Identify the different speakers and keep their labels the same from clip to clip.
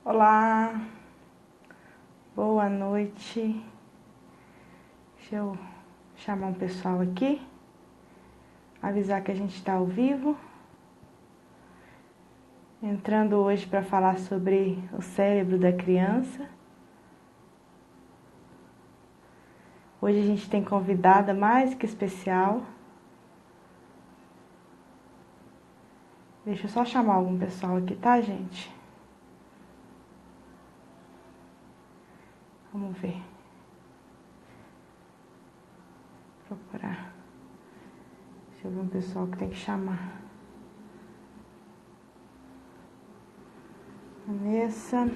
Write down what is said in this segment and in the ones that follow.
Speaker 1: Olá, boa noite. Deixa eu chamar um pessoal aqui, avisar que a gente está ao vivo. Entrando hoje para falar sobre o cérebro da criança. Hoje a gente tem convidada mais que especial. Deixa eu só chamar algum pessoal aqui, tá, gente? Vamos ver. Procurar. Deixa eu ver um pessoal que tem que chamar. Vanessa.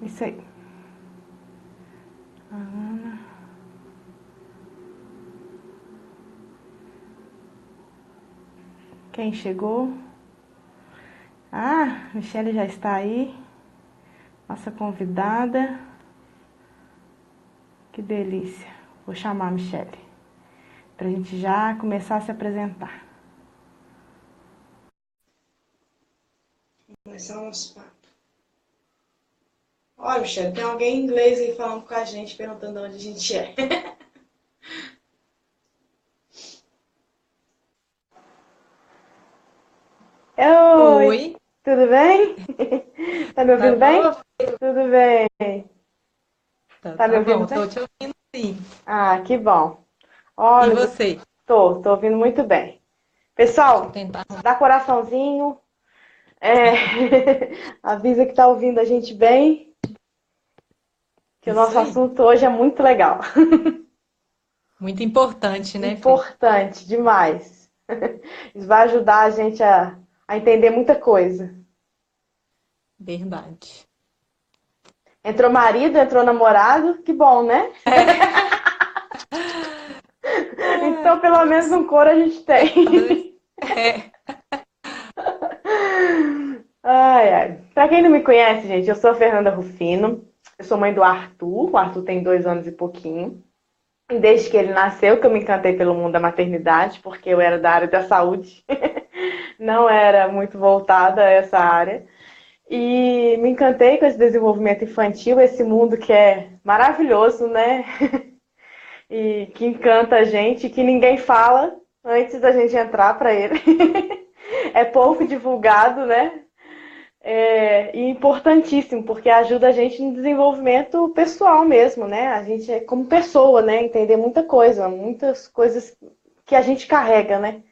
Speaker 1: Isso aí. A Ana. Quem chegou? Ah, Michele já está aí. Nossa convidada. Que delícia. Vou chamar a Michele para a gente já começar a se apresentar. Começar o nosso papo. Olha, Michele, tem alguém em inglês aí falando com a gente, perguntando onde a gente é. Oi,
Speaker 2: Oi,
Speaker 1: tudo bem? Tá me
Speaker 2: tá
Speaker 1: ouvindo bem?
Speaker 2: bom?
Speaker 1: Tudo bem.
Speaker 2: Tá,
Speaker 1: Tá me
Speaker 2: tá
Speaker 1: ouvindo
Speaker 2: bom,
Speaker 1: bem?
Speaker 2: tô te ouvindo sim.
Speaker 1: Ah, que bom.
Speaker 2: E
Speaker 1: Olha,
Speaker 2: você?
Speaker 1: tô ouvindo muito bem.
Speaker 2: Deixa eu
Speaker 1: Pessoal,
Speaker 2: tentar.
Speaker 1: dá coraçãozinho. É, avisa que tá ouvindo a gente bem, que o
Speaker 2: Isso
Speaker 1: nosso
Speaker 2: aí.
Speaker 1: assunto hoje é muito legal.
Speaker 2: Muito importante, né, Fê?
Speaker 1: Importante demais. Isso vai ajudar a gente a entender muita coisa.
Speaker 2: Verdade.
Speaker 1: Entrou marido, entrou namorado, que bom, né? Então,
Speaker 2: Ai,
Speaker 1: pelo menos um coro a gente
Speaker 2: dois.
Speaker 1: tem.
Speaker 2: É,
Speaker 1: Ai, ai. Pra quem não me conhece, gente, eu sou a Fernanda Rufino. Eu sou mãe do Arthur. O Arthur tem 2 anos e pouquinho. E desde que ele nasceu, que eu me encantei pelo mundo da maternidade, porque eu era da área da saúde. Não era muito voltada a essa área. E me encantei com esse desenvolvimento infantil, esse mundo que é maravilhoso, né? E que encanta a gente, que ninguém fala antes da gente entrar para ele. É pouco divulgado, né? E importantíssimo, porque ajuda a gente no desenvolvimento pessoal mesmo, né? A gente é como pessoa, né? Entender muitas coisas que a gente carrega, né?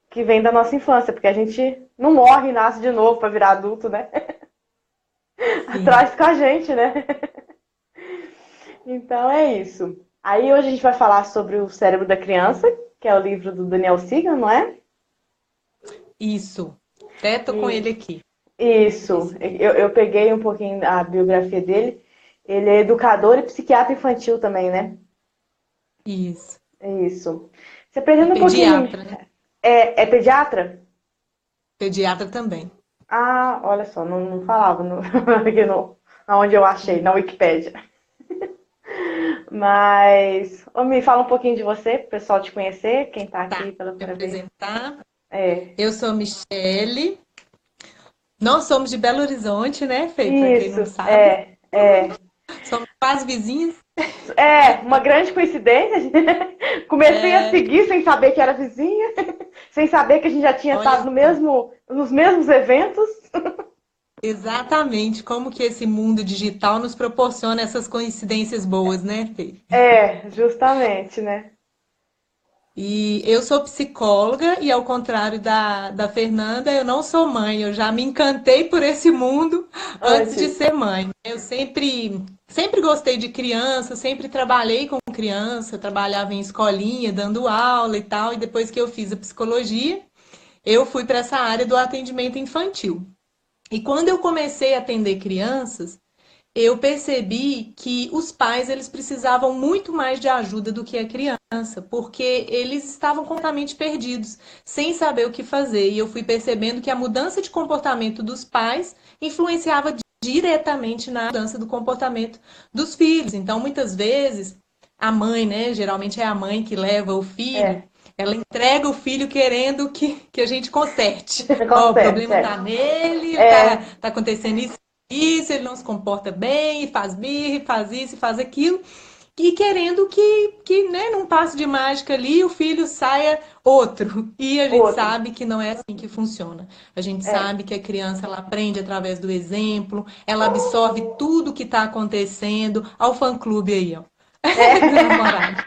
Speaker 1: Que vem da nossa infância, porque a gente não morre e nasce de novo para virar adulto, né?
Speaker 2: sim.
Speaker 1: Traz com a gente, né? Então é isso. Aí hoje a gente vai falar sobre o cérebro da criança, que é o livro do Daniel Siegel, não é?
Speaker 2: Isso. Até tô com
Speaker 1: E
Speaker 2: ele aqui.
Speaker 1: isso.
Speaker 2: Esse livro.
Speaker 1: Eu peguei um pouquinho a biografia dele. Ele é educador e psiquiatra infantil também, né?
Speaker 2: Isso.
Speaker 1: Isso. Você
Speaker 2: E
Speaker 1: apresenta um pouquinho.
Speaker 2: pediatra, né?
Speaker 1: É pediatra?
Speaker 2: Pediatra também.
Speaker 1: Ah, olha só, não falava aqui onde eu achei, na Wikipédia. Mas, ô, me fala um pouquinho de você, pro pessoal te conhecer, quem tá
Speaker 2: Tá.
Speaker 1: aqui pela
Speaker 2: Me
Speaker 1: primeira vez.
Speaker 2: apresentar.
Speaker 1: É,
Speaker 2: Eu sou Michele. Nós somos de Belo Horizonte, né, Fê? Pra quem
Speaker 1: isso,
Speaker 2: não sabe. Somos quase vizinhos.
Speaker 1: uma grande coincidência. Comecei a
Speaker 2: É,
Speaker 1: seguir sem saber que era vizinha, sem saber que a gente já tinha estado
Speaker 2: olha só.
Speaker 1: nos mesmos eventos.
Speaker 2: Exatamente, como que esse mundo digital nos proporciona essas coincidências boas, né, Fê?
Speaker 1: É, justamente, né?
Speaker 2: E eu sou psicóloga e ao contrário da Fernanda, eu não sou mãe, eu já me encantei por esse mundo antes de
Speaker 1: Antes.
Speaker 2: ser mãe. Eu sempre gostei de criança, sempre trabalhei com criança, trabalhava em escolinha, dando aula e tal, e depois que eu fiz a psicologia, eu fui para essa área do atendimento infantil. E quando eu comecei a atender crianças, eu percebi que os pais eles precisavam muito mais de ajuda do que a criança, porque eles estavam completamente perdidos, sem saber o que fazer. E eu fui percebendo que a mudança de comportamento dos pais influenciava diretamente na mudança do comportamento dos filhos. Então, muitas vezes, a mãe, né, geralmente é a mãe que leva o filho,
Speaker 1: É.
Speaker 2: ela entrega o filho querendo que a gente conserte. Ó, o
Speaker 1: Conserte,
Speaker 2: problema tá nele, tá acontecendo isso, ele não se comporta bem, faz birra, faz isso, faz aquilo. E querendo que né, num passo de mágica ali, o filho saia outro. E a gente
Speaker 1: outro.
Speaker 2: sabe que não é assim que funciona. A gente
Speaker 1: É.
Speaker 2: sabe que a criança ela aprende através do exemplo, ela absorve tudo que está acontecendo. Ao fã-clube aí, ó. Do namorado.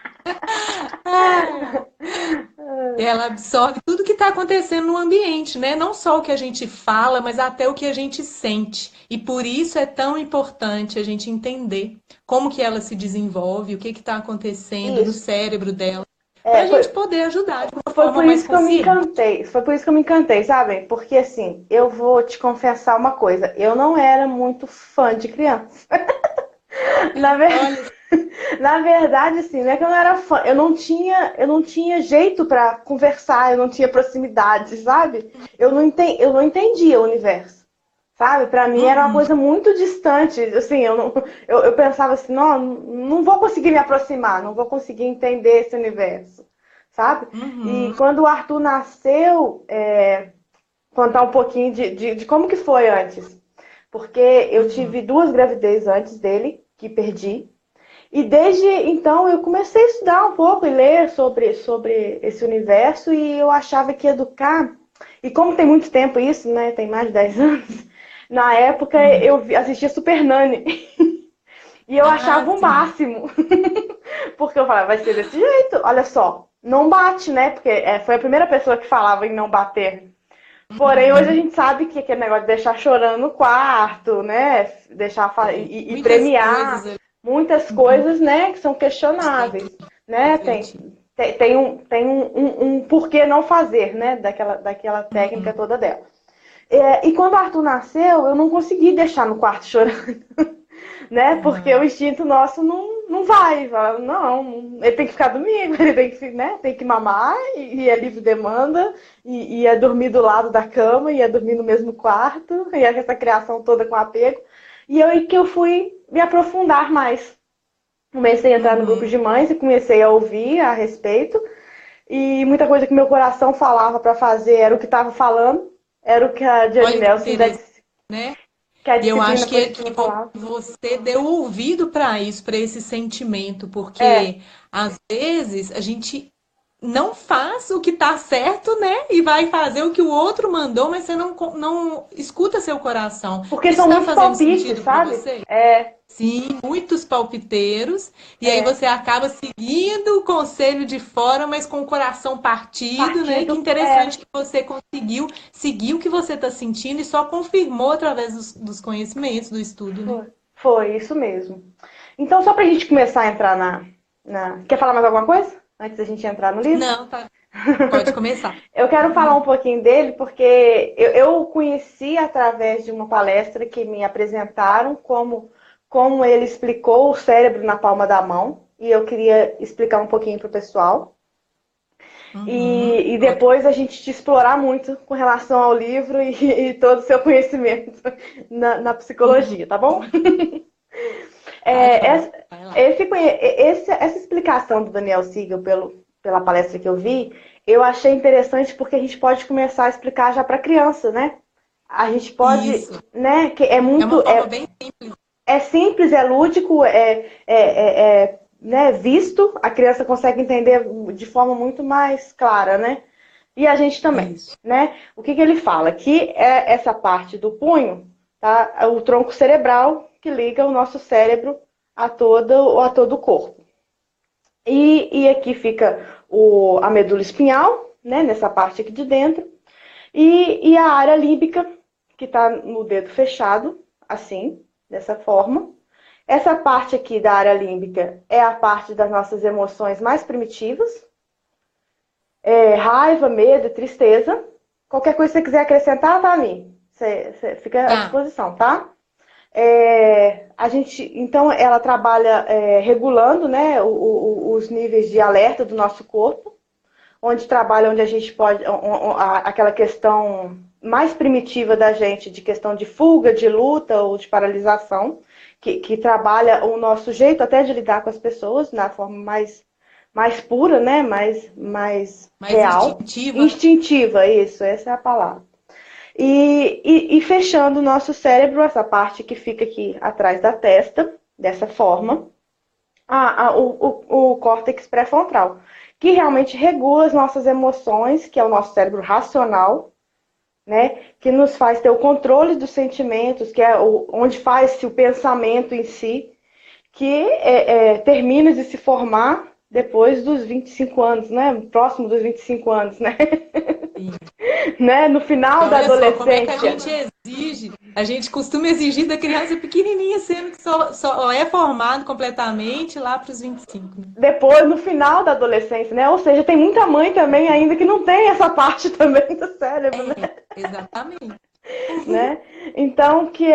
Speaker 2: Ela absorve tudo que está acontecendo no ambiente, né? Não só o que a gente fala, mas até o que a gente sente. E por isso é tão importante a gente entender como que ela se desenvolve, o que está acontecendo no
Speaker 1: Isso.
Speaker 2: cérebro dela, para
Speaker 1: É,
Speaker 2: a gente poder ajudar de uma
Speaker 1: foi
Speaker 2: forma
Speaker 1: por
Speaker 2: mais
Speaker 1: isso que eu me
Speaker 2: consciente.
Speaker 1: encantei. Foi por isso que eu me encantei, sabe? Porque assim, eu vou te confessar uma coisa. Eu não era muito fã de criança. Na ver...
Speaker 2: Olha,
Speaker 1: Na verdade, assim, não é que eu não era fã. Eu não tinha jeito pra conversar, eu não tinha proximidade, sabe? Eu não entendia o universo. Sabe? Pra mim era uma
Speaker 2: uhum,
Speaker 1: coisa muito distante. Assim, eu pensava assim, não vou conseguir me aproximar, não vou conseguir entender esse universo, sabe? E
Speaker 2: uhum,
Speaker 1: quando o Arthur nasceu, contar um pouquinho de como que foi antes. Porque eu
Speaker 2: uhum.
Speaker 1: tive duas gravidez antes dele, que perdi. E desde então eu comecei a estudar um pouco e ler sobre esse universo e eu achava que educar, e como tem muito tempo isso, né? Tem mais de 10 anos, na época eu assistia Super Nani e eu
Speaker 2: Ah,
Speaker 1: achava o
Speaker 2: sim.
Speaker 1: máximo, porque eu falava, vai ser desse jeito, olha só, não bate, né? Porque foi a primeira pessoa que falava em não bater. Porém, hoje a
Speaker 2: Uhum.
Speaker 1: gente sabe que aquele negócio de deixar chorando no quarto, né? Deixar
Speaker 2: É,
Speaker 1: e
Speaker 2: muitas
Speaker 1: premiar
Speaker 2: coisas ali.
Speaker 1: muitas
Speaker 2: Uhum.
Speaker 1: coisas, né, que são
Speaker 2: A gente tem que
Speaker 1: questionáveis, né? Tem,
Speaker 2: refletir.
Speaker 1: tem um porquê não fazer, né? Daquela técnica
Speaker 2: Uhum.
Speaker 1: toda dela. E quando o Arthur nasceu, eu não consegui deixar no quarto chorando, né? Porque o
Speaker 2: Uhum.
Speaker 1: instinto nosso não vai. Fala, não, ele tem que ficar comigo, ele tem que, né, tem que mamar, e é livre demanda, e é dormir do lado da cama, e é dormir no mesmo quarto, e é essa criação toda com apego. E aí que eu fui me aprofundar mais. Comecei a entrar no grupo
Speaker 2: Uhum.
Speaker 1: de mães e comecei a ouvir a respeito. E muita coisa que meu coração falava para fazer era o que estava falando, era o que a Jenny
Speaker 2: Olha que
Speaker 1: Nelson,
Speaker 2: interessante, né?
Speaker 1: que a
Speaker 2: E eu
Speaker 1: disciplina
Speaker 2: acho que
Speaker 1: positiva falava.
Speaker 2: você deu ouvido para isso, para esse sentimento,
Speaker 1: É,
Speaker 2: porque às vezes a gente não faz o que tá certo, né? E vai fazer o que o outro mandou, mas você não escuta seu coração.
Speaker 1: porque
Speaker 2: Isso
Speaker 1: são
Speaker 2: está
Speaker 1: muitos
Speaker 2: fazendo
Speaker 1: palpites,
Speaker 2: sentido para
Speaker 1: sabe?
Speaker 2: você?
Speaker 1: É,
Speaker 2: Sim, muitos palpiteiros, e aí
Speaker 1: é.
Speaker 2: você acaba seguindo o conselho de fora, mas com o coração partido, né? Que
Speaker 1: Partido, é.
Speaker 2: interessante que você conseguiu seguir o que você está sentindo e só confirmou através dos conhecimentos, do estudo, né?
Speaker 1: Foi isso mesmo. Então, só pra gente começar a entrar Quer falar mais alguma coisa? Antes da gente entrar no livro?
Speaker 2: Não, tá. Pode começar.
Speaker 1: Eu quero falar um pouquinho dele porque eu o conheci através de uma palestra que me apresentaram como ele explicou o cérebro na palma da mão. E eu queria explicar um pouquinho para o pessoal.
Speaker 2: Uhum,
Speaker 1: E
Speaker 2: pode,
Speaker 1: depois a gente te explorar muito com relação ao livro e todo o seu conhecimento na
Speaker 2: uhum,
Speaker 1: psicologia, tá bom?
Speaker 2: tá
Speaker 1: É,
Speaker 2: joia. Vai lá.
Speaker 1: essa explicação do Daniel Siegel pela palestra que eu vi, eu achei interessante porque a gente pode começar a explicar já para criança, né? A gente pode,
Speaker 2: Isso.
Speaker 1: né? Que é
Speaker 2: É uma
Speaker 1: muito,
Speaker 2: forma bem simples.
Speaker 1: é simples, é lúdico, né, visto, a criança consegue entender de forma muito mais clara, né? E a gente também,
Speaker 2: Isso.
Speaker 1: né? O que ele fala? Que é essa parte do punho, tá? É o tronco cerebral que liga o nosso cérebro a todo o corpo. E aqui fica a medula espinhal, né? Nessa parte aqui de dentro. E a área límbica, que está no dedo fechado, assim, dessa forma. Essa parte aqui da área límbica é a parte das nossas emoções mais primitivas. Raiva, medo, tristeza. Qualquer coisa que você quiser acrescentar, tá, Mi? Você fica à
Speaker 2: Tá.
Speaker 1: disposição, tá? A gente, então, ela trabalha regulando, né, os níveis de alerta do nosso corpo, onde a gente pode, aquela questão mais primitiva da gente, de questão de fuga, de luta ou de paralisação, que trabalha o nosso jeito até de lidar com as pessoas, na forma mais pura, né? Mais
Speaker 2: Mais
Speaker 1: real.
Speaker 2: instintiva.
Speaker 1: Instintiva, isso, essa é a palavra. E fechando o nosso cérebro, essa parte que fica aqui atrás da testa, dessa forma, o córtex pré-frontal, que realmente regula as nossas emoções, que é o nosso cérebro racional, né? Que nos faz ter o controle dos sentimentos, que é onde faz-se o pensamento em si, que termina de se formar depois dos 25 anos, né? Próximo dos 25 anos, né?
Speaker 2: Sim.
Speaker 1: Né? No final
Speaker 2: Então,
Speaker 1: da
Speaker 2: olha só, como é que a
Speaker 1: adolescência.
Speaker 2: gente exige, a gente costuma exigir da criança pequenininha, sendo que só é formado completamente lá para os 25. Né?
Speaker 1: Depois, no final da adolescência, né? Ou seja, tem muita mãe também ainda que não tem essa parte também do cérebro, né?
Speaker 2: Exatamente.
Speaker 1: Né? Então, que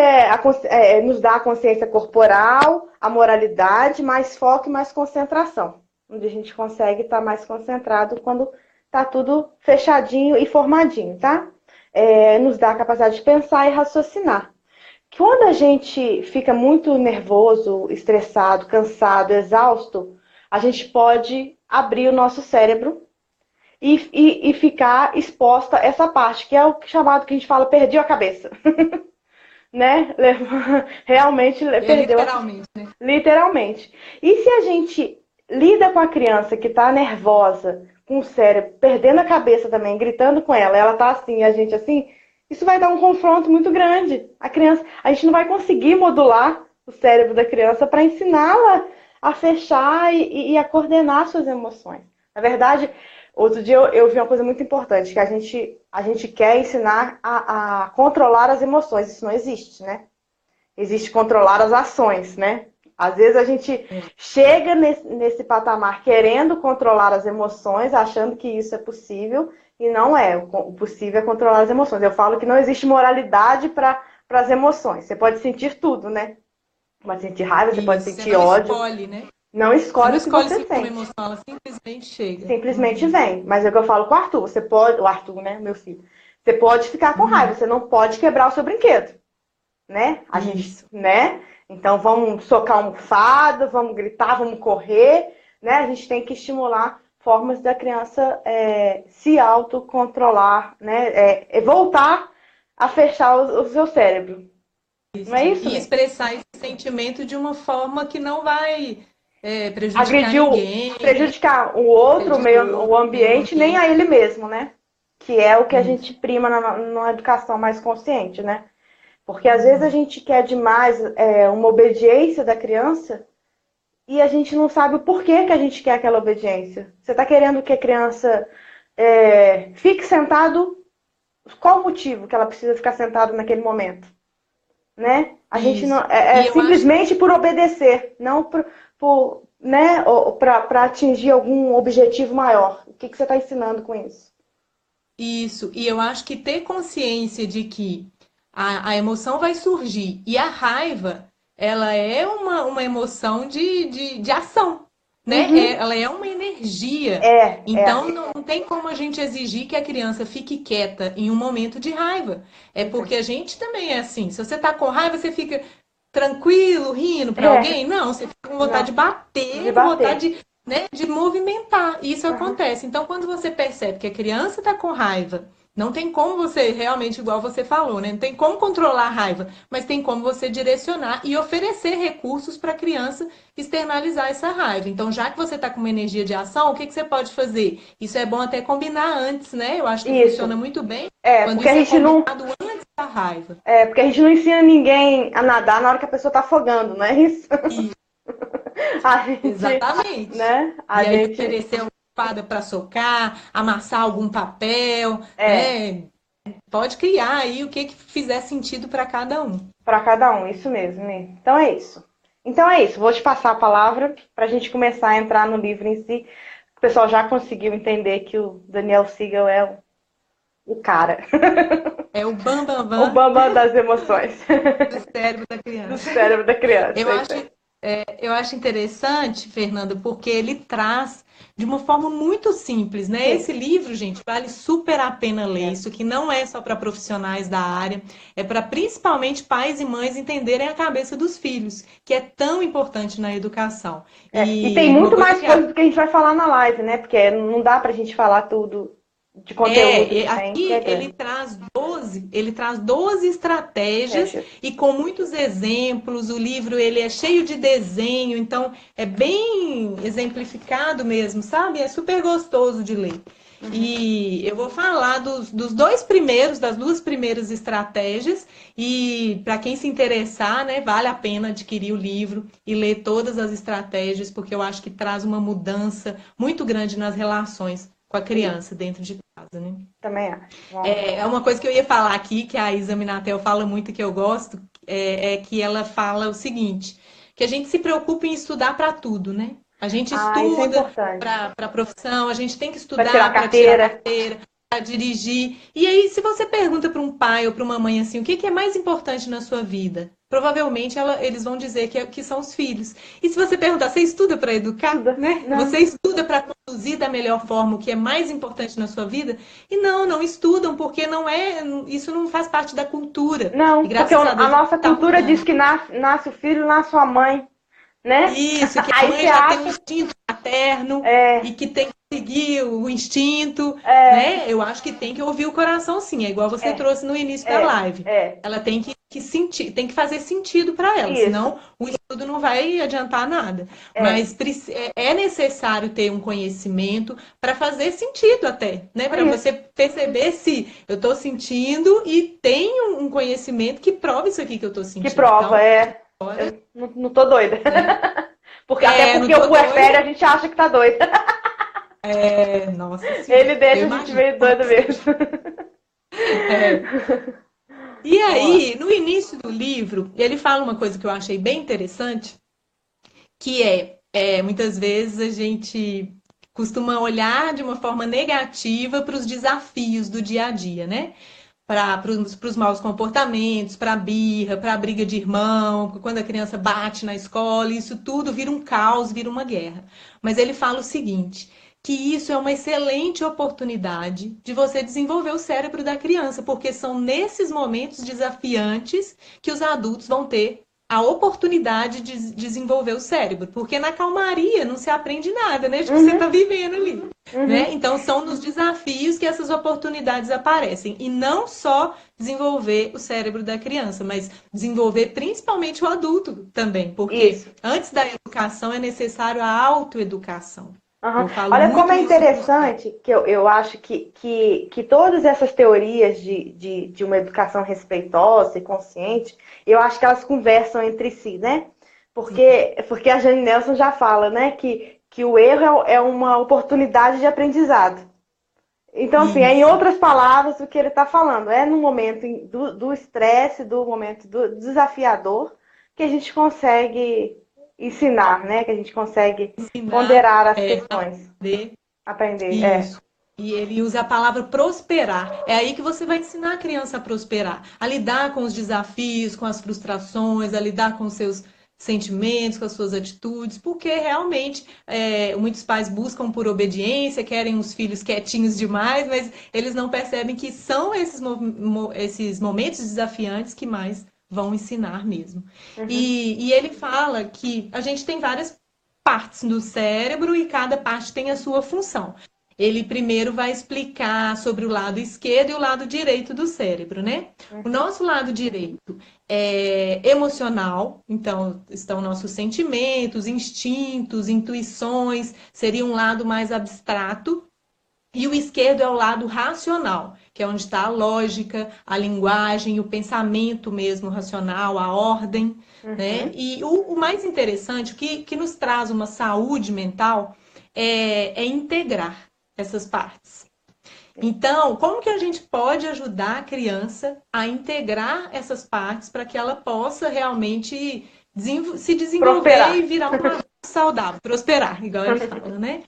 Speaker 1: nos dá a consciência corporal, a moralidade, mais foco e mais concentração. Onde a gente consegue estar mais concentrado quando está tudo fechadinho e formadinho, tá? Nos dá a capacidade de pensar e raciocinar. Quando a gente fica muito nervoso, estressado, cansado, exausto, a gente pode abrir o nosso cérebro e ficar exposta a essa parte, que é o chamado que a gente fala, perdi a cabeça. Né? Realmente perdeu.
Speaker 2: Literalmente, né?
Speaker 1: Literalmente. E se a gente lida com a criança que está nervosa, com o cérebro, perdendo a cabeça também, gritando com ela tá assim, a gente assim, isso vai dar um confronto muito grande. A gente não vai conseguir modular o cérebro da criança para ensiná-la a fechar e a coordenar suas emoções. Na verdade, outro dia eu vi uma coisa muito importante, que a gente quer ensinar a controlar as emoções. Isso não existe, né? Existe controlar as ações, né? Às vezes a gente chega nesse patamar querendo controlar as emoções, achando que isso é possível, e não é. O possível é controlar as emoções. Eu falo que não existe moralidade para as emoções. Você pode sentir tudo, né? Você pode sentir raiva, você pode sentir ódio.
Speaker 2: Escolhe, né?
Speaker 1: Não escolhe o que você
Speaker 2: sente. Uma
Speaker 1: sente.
Speaker 2: emoção, ela simplesmente chega.
Speaker 1: Simplesmente vem. Mas é o que eu falo com o Arthur. Você pode, o Arthur, né, meu filho? Você pode ficar com raiva, você não pode quebrar o seu brinquedo, né? A gente, né? Então vamos socar almofada, vamos gritar, vamos correr, né? A gente tem que estimular formas da criança se autocontrolar, né? Voltar a fechar o seu cérebro.
Speaker 2: Isso.
Speaker 1: Não é isso?
Speaker 2: E expressar esse sentimento de uma forma que não vai prejudicar ninguém.
Speaker 1: Prejudicar o outro, o ambiente, nem a ele mesmo, né? Que é o que a gente prima na educação mais consciente, né? Porque às vezes a gente quer demais uma obediência da criança e a gente não sabe o porquê que a gente quer aquela obediência. Você está querendo que a criança fique sentado? Qual o motivo que ela precisa ficar sentada naquele momento? Né? A gente não simplesmente por obedecer, não né, para atingir algum objetivo maior. O que você está ensinando com isso?
Speaker 2: Isso. E eu acho que ter consciência de que a emoção vai surgir e a raiva, ela é uma emoção de ação, né?
Speaker 1: Uhum.
Speaker 2: Ela é uma energia. Então, não tem como a gente exigir que a criança fique quieta em um momento de raiva. É porque a gente também é assim. Se você tá com raiva, você fica tranquilo, rindo para alguém? Não, você fica com vontade de bater, com vontade de movimentar. Isso acontece. Então, quando você percebe que a criança está com raiva, não tem como você, realmente, igual você falou, né? Não tem como controlar a raiva, mas tem como você direcionar e oferecer recursos para a criança externalizar essa raiva. Então, já que você está com uma energia de ação, o que você pode fazer? Isso é bom até combinar antes, né? Eu acho que funciona muito bem quando
Speaker 1: porque
Speaker 2: isso
Speaker 1: a gente
Speaker 2: é combinado antes da raiva.
Speaker 1: Porque a gente não ensina ninguém a nadar na hora que a pessoa está afogando, não é isso?
Speaker 2: Exatamente.
Speaker 1: Né?
Speaker 2: E aí oferecer uma espada para socar, amassar algum papel, né? Pode criar aí o que fizer sentido para cada um.
Speaker 1: Para cada um, isso mesmo, né? Então é isso. Vou te passar a palavra para a gente começar a entrar no livro em si. O pessoal já conseguiu entender que o Daniel Siegel é o cara.
Speaker 2: É o bambambam.
Speaker 1: O bambam das emoções.
Speaker 2: Do cérebro da criança.
Speaker 1: Do cérebro da criança.
Speaker 2: Eu acho interessante, Fernanda, porque ele traz de uma forma muito simples, né?
Speaker 1: Sim.
Speaker 2: Esse livro, gente, vale super a pena ler. Isso que não é só para profissionais da área, é para principalmente pais e mães entenderem a cabeça dos filhos, que é tão importante na educação.
Speaker 1: E tem
Speaker 2: E uma
Speaker 1: muito
Speaker 2: coisa
Speaker 1: mais
Speaker 2: que
Speaker 1: coisa do que a gente vai falar na live, né? Porque não dá pra gente falar tudo de conteúdo que tem, que
Speaker 2: aqui
Speaker 1: é grande.
Speaker 2: ele traz 12 estratégias
Speaker 1: Fecha.
Speaker 2: e com muitos exemplos. O livro ele é cheio de desenho, então é bem exemplificado mesmo, sabe? É super gostoso de ler. E eu vou falar dos dois primeiros, das duas primeiras estratégias, e para quem se interessar, né, vale a pena adquirir o livro e ler todas as estratégias, porque eu acho que traz uma mudança muito grande nas relações com a criança dentro de casa, né?
Speaker 1: Também acho.
Speaker 2: É uma coisa que eu ia falar aqui, que a Isa Minatel fala muito e que eu gosto, é que ela fala o seguinte, que a gente se preocupa em estudar para tudo, né? A gente
Speaker 1: Isso é
Speaker 2: estuda
Speaker 1: importante.
Speaker 2: para a profissão, a gente tem que
Speaker 1: Pra tirar a
Speaker 2: estudar para tirar
Speaker 1: carteira.
Speaker 2: carteira, para dirigir. E aí, se você pergunta para um pai ou para uma mãe assim, o que é mais importante na sua vida? Provavelmente eles vão dizer que são os filhos. E se você perguntar, você estuda para educar,
Speaker 1: Estuda.
Speaker 2: né?
Speaker 1: Não.
Speaker 2: Você estuda para conduzir da melhor forma o que é mais importante na sua vida? E não estudam, porque isso não faz parte da cultura. E
Speaker 1: Não, porque
Speaker 2: graças a
Speaker 1: a
Speaker 2: Deus isso
Speaker 1: nossa
Speaker 2: está
Speaker 1: cultura diz
Speaker 2: mudando.
Speaker 1: que nasce o filho, nasce a mãe, né?
Speaker 2: Isso, que a
Speaker 1: Aí você
Speaker 2: mãe já tem um
Speaker 1: acha.
Speaker 2: instinto materno e
Speaker 1: É,
Speaker 2: que tem que seguir o instinto,
Speaker 1: é,
Speaker 2: né? Eu acho que tem que ouvir o coração, sim. É igual você
Speaker 1: é,
Speaker 2: trouxe no início da live.
Speaker 1: é.
Speaker 2: Ela tem que sentir, tem que fazer sentido para ela,
Speaker 1: Isso.
Speaker 2: senão o estudo não vai adiantar nada.
Speaker 1: É.
Speaker 2: Mas é necessário ter um conhecimento para fazer sentido até, né?
Speaker 1: É
Speaker 2: Para
Speaker 1: isso.
Speaker 2: você perceber se eu estou sentindo e tem um conhecimento que prova isso aqui que eu estou
Speaker 1: Que
Speaker 2: sentindo.
Speaker 1: prova,
Speaker 2: Então,
Speaker 1: é.
Speaker 2: olha,
Speaker 1: Eu não tô doida.
Speaker 2: né?
Speaker 1: Até
Speaker 2: Não
Speaker 1: porque o
Speaker 2: tô
Speaker 1: puerpério
Speaker 2: doida.
Speaker 1: a gente acha que tá doida.
Speaker 2: Nossa
Speaker 1: Ele
Speaker 2: senhora, eu
Speaker 1: deixa a gente
Speaker 2: imagino
Speaker 1: meio
Speaker 2: como
Speaker 1: doida
Speaker 2: que seja.
Speaker 1: mesmo.
Speaker 2: É. E
Speaker 1: Vamos lá.
Speaker 2: aí, no início do livro, ele fala uma coisa que eu achei bem interessante, que muitas vezes a gente costuma olhar de uma forma negativa para os desafios do dia a dia, né? Para os maus comportamentos, para a birra, para a briga de irmão, quando a criança bate na escola, isso tudo vira um caos, vira uma guerra. Mas ele fala o seguinte, que isso é uma excelente oportunidade de você desenvolver o cérebro da criança, porque são nesses momentos desafiantes que os adultos vão ter a oportunidade de desenvolver o cérebro, porque na calmaria não se aprende nada, né? De que você está
Speaker 1: Uhum,
Speaker 2: vivendo ali. Né?
Speaker 1: uhum.
Speaker 2: Então, são nos desafios que essas oportunidades aparecem. E não só desenvolver o cérebro da criança, mas desenvolver principalmente o adulto também. Porque
Speaker 1: Isso.
Speaker 2: antes da educação é necessário a autoeducação.
Speaker 1: Uhum.
Speaker 2: Eu falo
Speaker 1: Olha como
Speaker 2: muito
Speaker 1: é
Speaker 2: isso para os pais.
Speaker 1: interessante que eu acho que todas essas teorias de uma educação respeitosa e consciente, eu acho que elas conversam entre si, né? Porque a Jane Nelson já fala, né, que o erro é uma oportunidade de aprendizado. Então, assim, é em
Speaker 2: Isso.
Speaker 1: outras palavras o que ele está falando. É no momento do estresse, do momento do desafiador, que a gente consegue ensinar, né? Que a gente consegue
Speaker 2: Ensinar,
Speaker 1: ponderar as questões.
Speaker 2: aprender.
Speaker 1: Aprender, é.
Speaker 2: Isso. E ele usa a palavra prosperar. É aí que você vai ensinar a criança a prosperar, a lidar com os desafios, com as frustrações, a lidar com os seus sentimentos, com as suas atitudes, porque realmente muitos pais buscam por obediência, querem os filhos quietinhos demais, mas eles não percebem que são esses momentos desafiantes que mais vão ensinar mesmo.
Speaker 1: Uhum.
Speaker 2: E ele fala que a gente tem várias partes do cérebro e cada parte tem a sua função. Ele primeiro vai explicar sobre o lado esquerdo e o lado direito do cérebro, né? O nosso lado direito é emocional, então estão nossos sentimentos, instintos, intuições, seria um lado mais abstrato. E o esquerdo é o lado racional, que é onde está a lógica, a linguagem, o pensamento mesmo racional, a ordem, né?
Speaker 1: Uhum.
Speaker 2: E o mais interessante, o que nos traz uma saúde mental, é integrar essas partes. Então, como que a gente pode ajudar a criança a integrar essas partes para que ela possa realmente se desenvolver e
Speaker 1: Prosperar.
Speaker 2: virar uma saudável, prosperar, igual ele fala, né?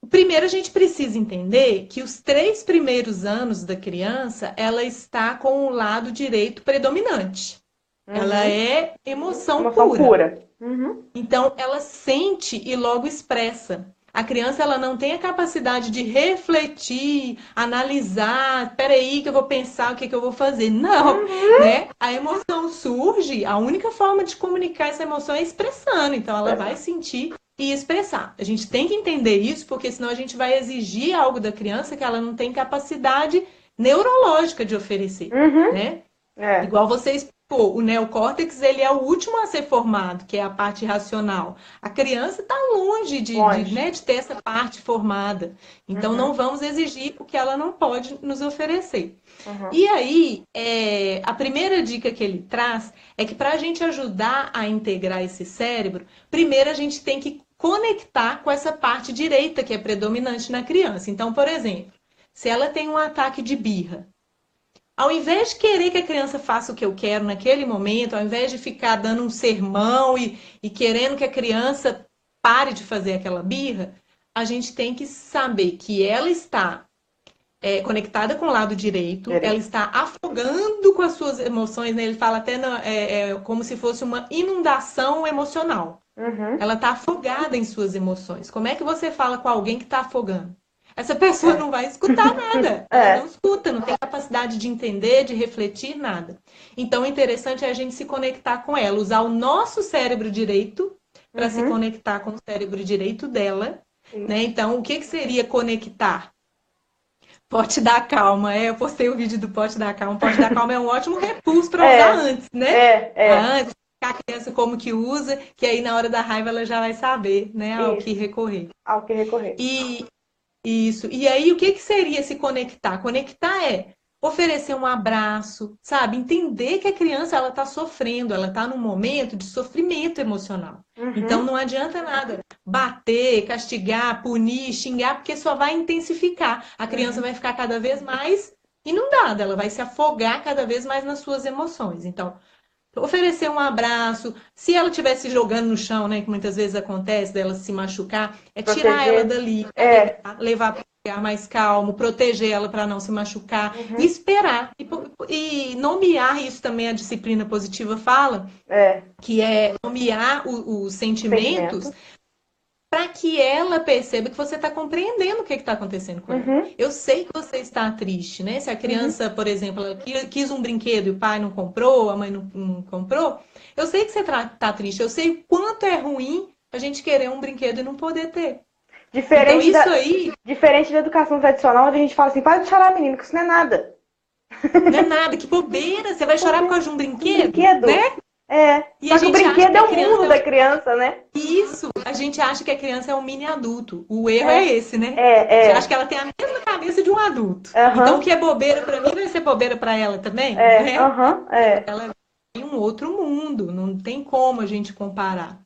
Speaker 2: Primeiro, a gente precisa entender que os 3 primeiros anos da criança, ela está com o lado direito predominante. Ela
Speaker 1: Uhum.
Speaker 2: é emoção
Speaker 1: Emoção
Speaker 2: pura.
Speaker 1: pura. Uhum.
Speaker 2: Então, ela sente e logo expressa. A criança ela não tem a capacidade de refletir, analisar, peraí que eu vou pensar o que que eu vou fazer. Não, né? A emoção surge, a única forma de comunicar essa emoção é expressando. Então, ela vai sentir e expressar. A gente tem que entender isso, porque senão a gente vai exigir algo da criança que ela não tem capacidade neurológica de oferecer,
Speaker 1: Uhum.
Speaker 2: né?
Speaker 1: É.
Speaker 2: Igual você explicou, o neocórtex ele é o último a ser formado, que é a parte racional. A criança está longe
Speaker 1: Longe.
Speaker 2: né, de ter essa parte formada. Então,
Speaker 1: Uhum.
Speaker 2: não vamos exigir o que ela não pode nos oferecer.
Speaker 1: Uhum.
Speaker 2: E aí, a primeira dica que ele traz é que para a gente ajudar a integrar esse cérebro, primeiro a gente tem que conectar com essa parte direita que é predominante na criança. Então, por exemplo, se ela tem um ataque de birra, ao invés de querer que a criança faça o que eu quero naquele momento, ao invés de ficar dando um sermão e querendo que a criança pare de fazer aquela birra, a gente tem que saber que ela está conectada com o lado direito, ela está afogando com as suas emoções, né? Ele fala até como se fosse uma inundação emocional.
Speaker 1: Uhum.
Speaker 2: Ela está afogada em suas emoções. Como é que você fala com alguém que está afogando? Essa pessoa não vai escutar nada. Ela não escuta, não tem capacidade de entender, de refletir, nada. Então, o interessante é a gente se conectar com ela, usar o nosso cérebro direito para se conectar com o cérebro direito dela. Né? Então, o que seria conectar? Pote da calma. Eu postei o vídeo do pote da calma. O pote da calma é um ótimo recurso para usar antes, né? Antes, a criança como que usa, que aí na hora da raiva ela já vai saber, né, ao que recorrer.
Speaker 1: Ao que recorrer.
Speaker 2: Isso. E aí, o que seria se conectar? Conectar é oferecer um abraço, sabe? Entender que a criança ela está sofrendo, ela está num momento de sofrimento emocional. Então, não adianta nada bater, castigar, punir, xingar, porque só vai intensificar. A criança vai ficar cada vez mais inundada, ela vai se afogar cada vez mais nas suas emoções. Então, oferecer um abraço. Se ela estiver se jogando no chão, né, que muitas vezes acontece dela se machucar, tirar ela dali, levar para um lugar mais calmo, proteger ela para não se machucar, e esperar. E nomear isso também a disciplina positiva fala, que é nomear os sentimentos para que ela perceba que você está compreendendo o que está acontecendo com ela. Eu sei que você está triste, né? Se a criança, por exemplo, ela quis um brinquedo e o pai não comprou, a mãe não comprou, eu sei que você está triste, eu sei o quanto é ruim a gente querer um brinquedo e não poder ter.
Speaker 1: Diferente da educação tradicional, onde a gente fala assim, para de chorar, menino, que isso não é nada.
Speaker 2: Não é nada, que bobeira, você vai chorar por causa de um brinquedo? Né?
Speaker 1: E só que o brinquedo é o mundo da criança, né?
Speaker 2: Isso, a gente acha que a criança é um mini adulto. O erro é esse, né?
Speaker 1: A
Speaker 2: gente acha que ela tem a mesma cabeça de um adulto. Então, o que é bobeira pra mim vai ser bobeira pra ela também, né? Ela tem um outro mundo, não tem como a gente comparar.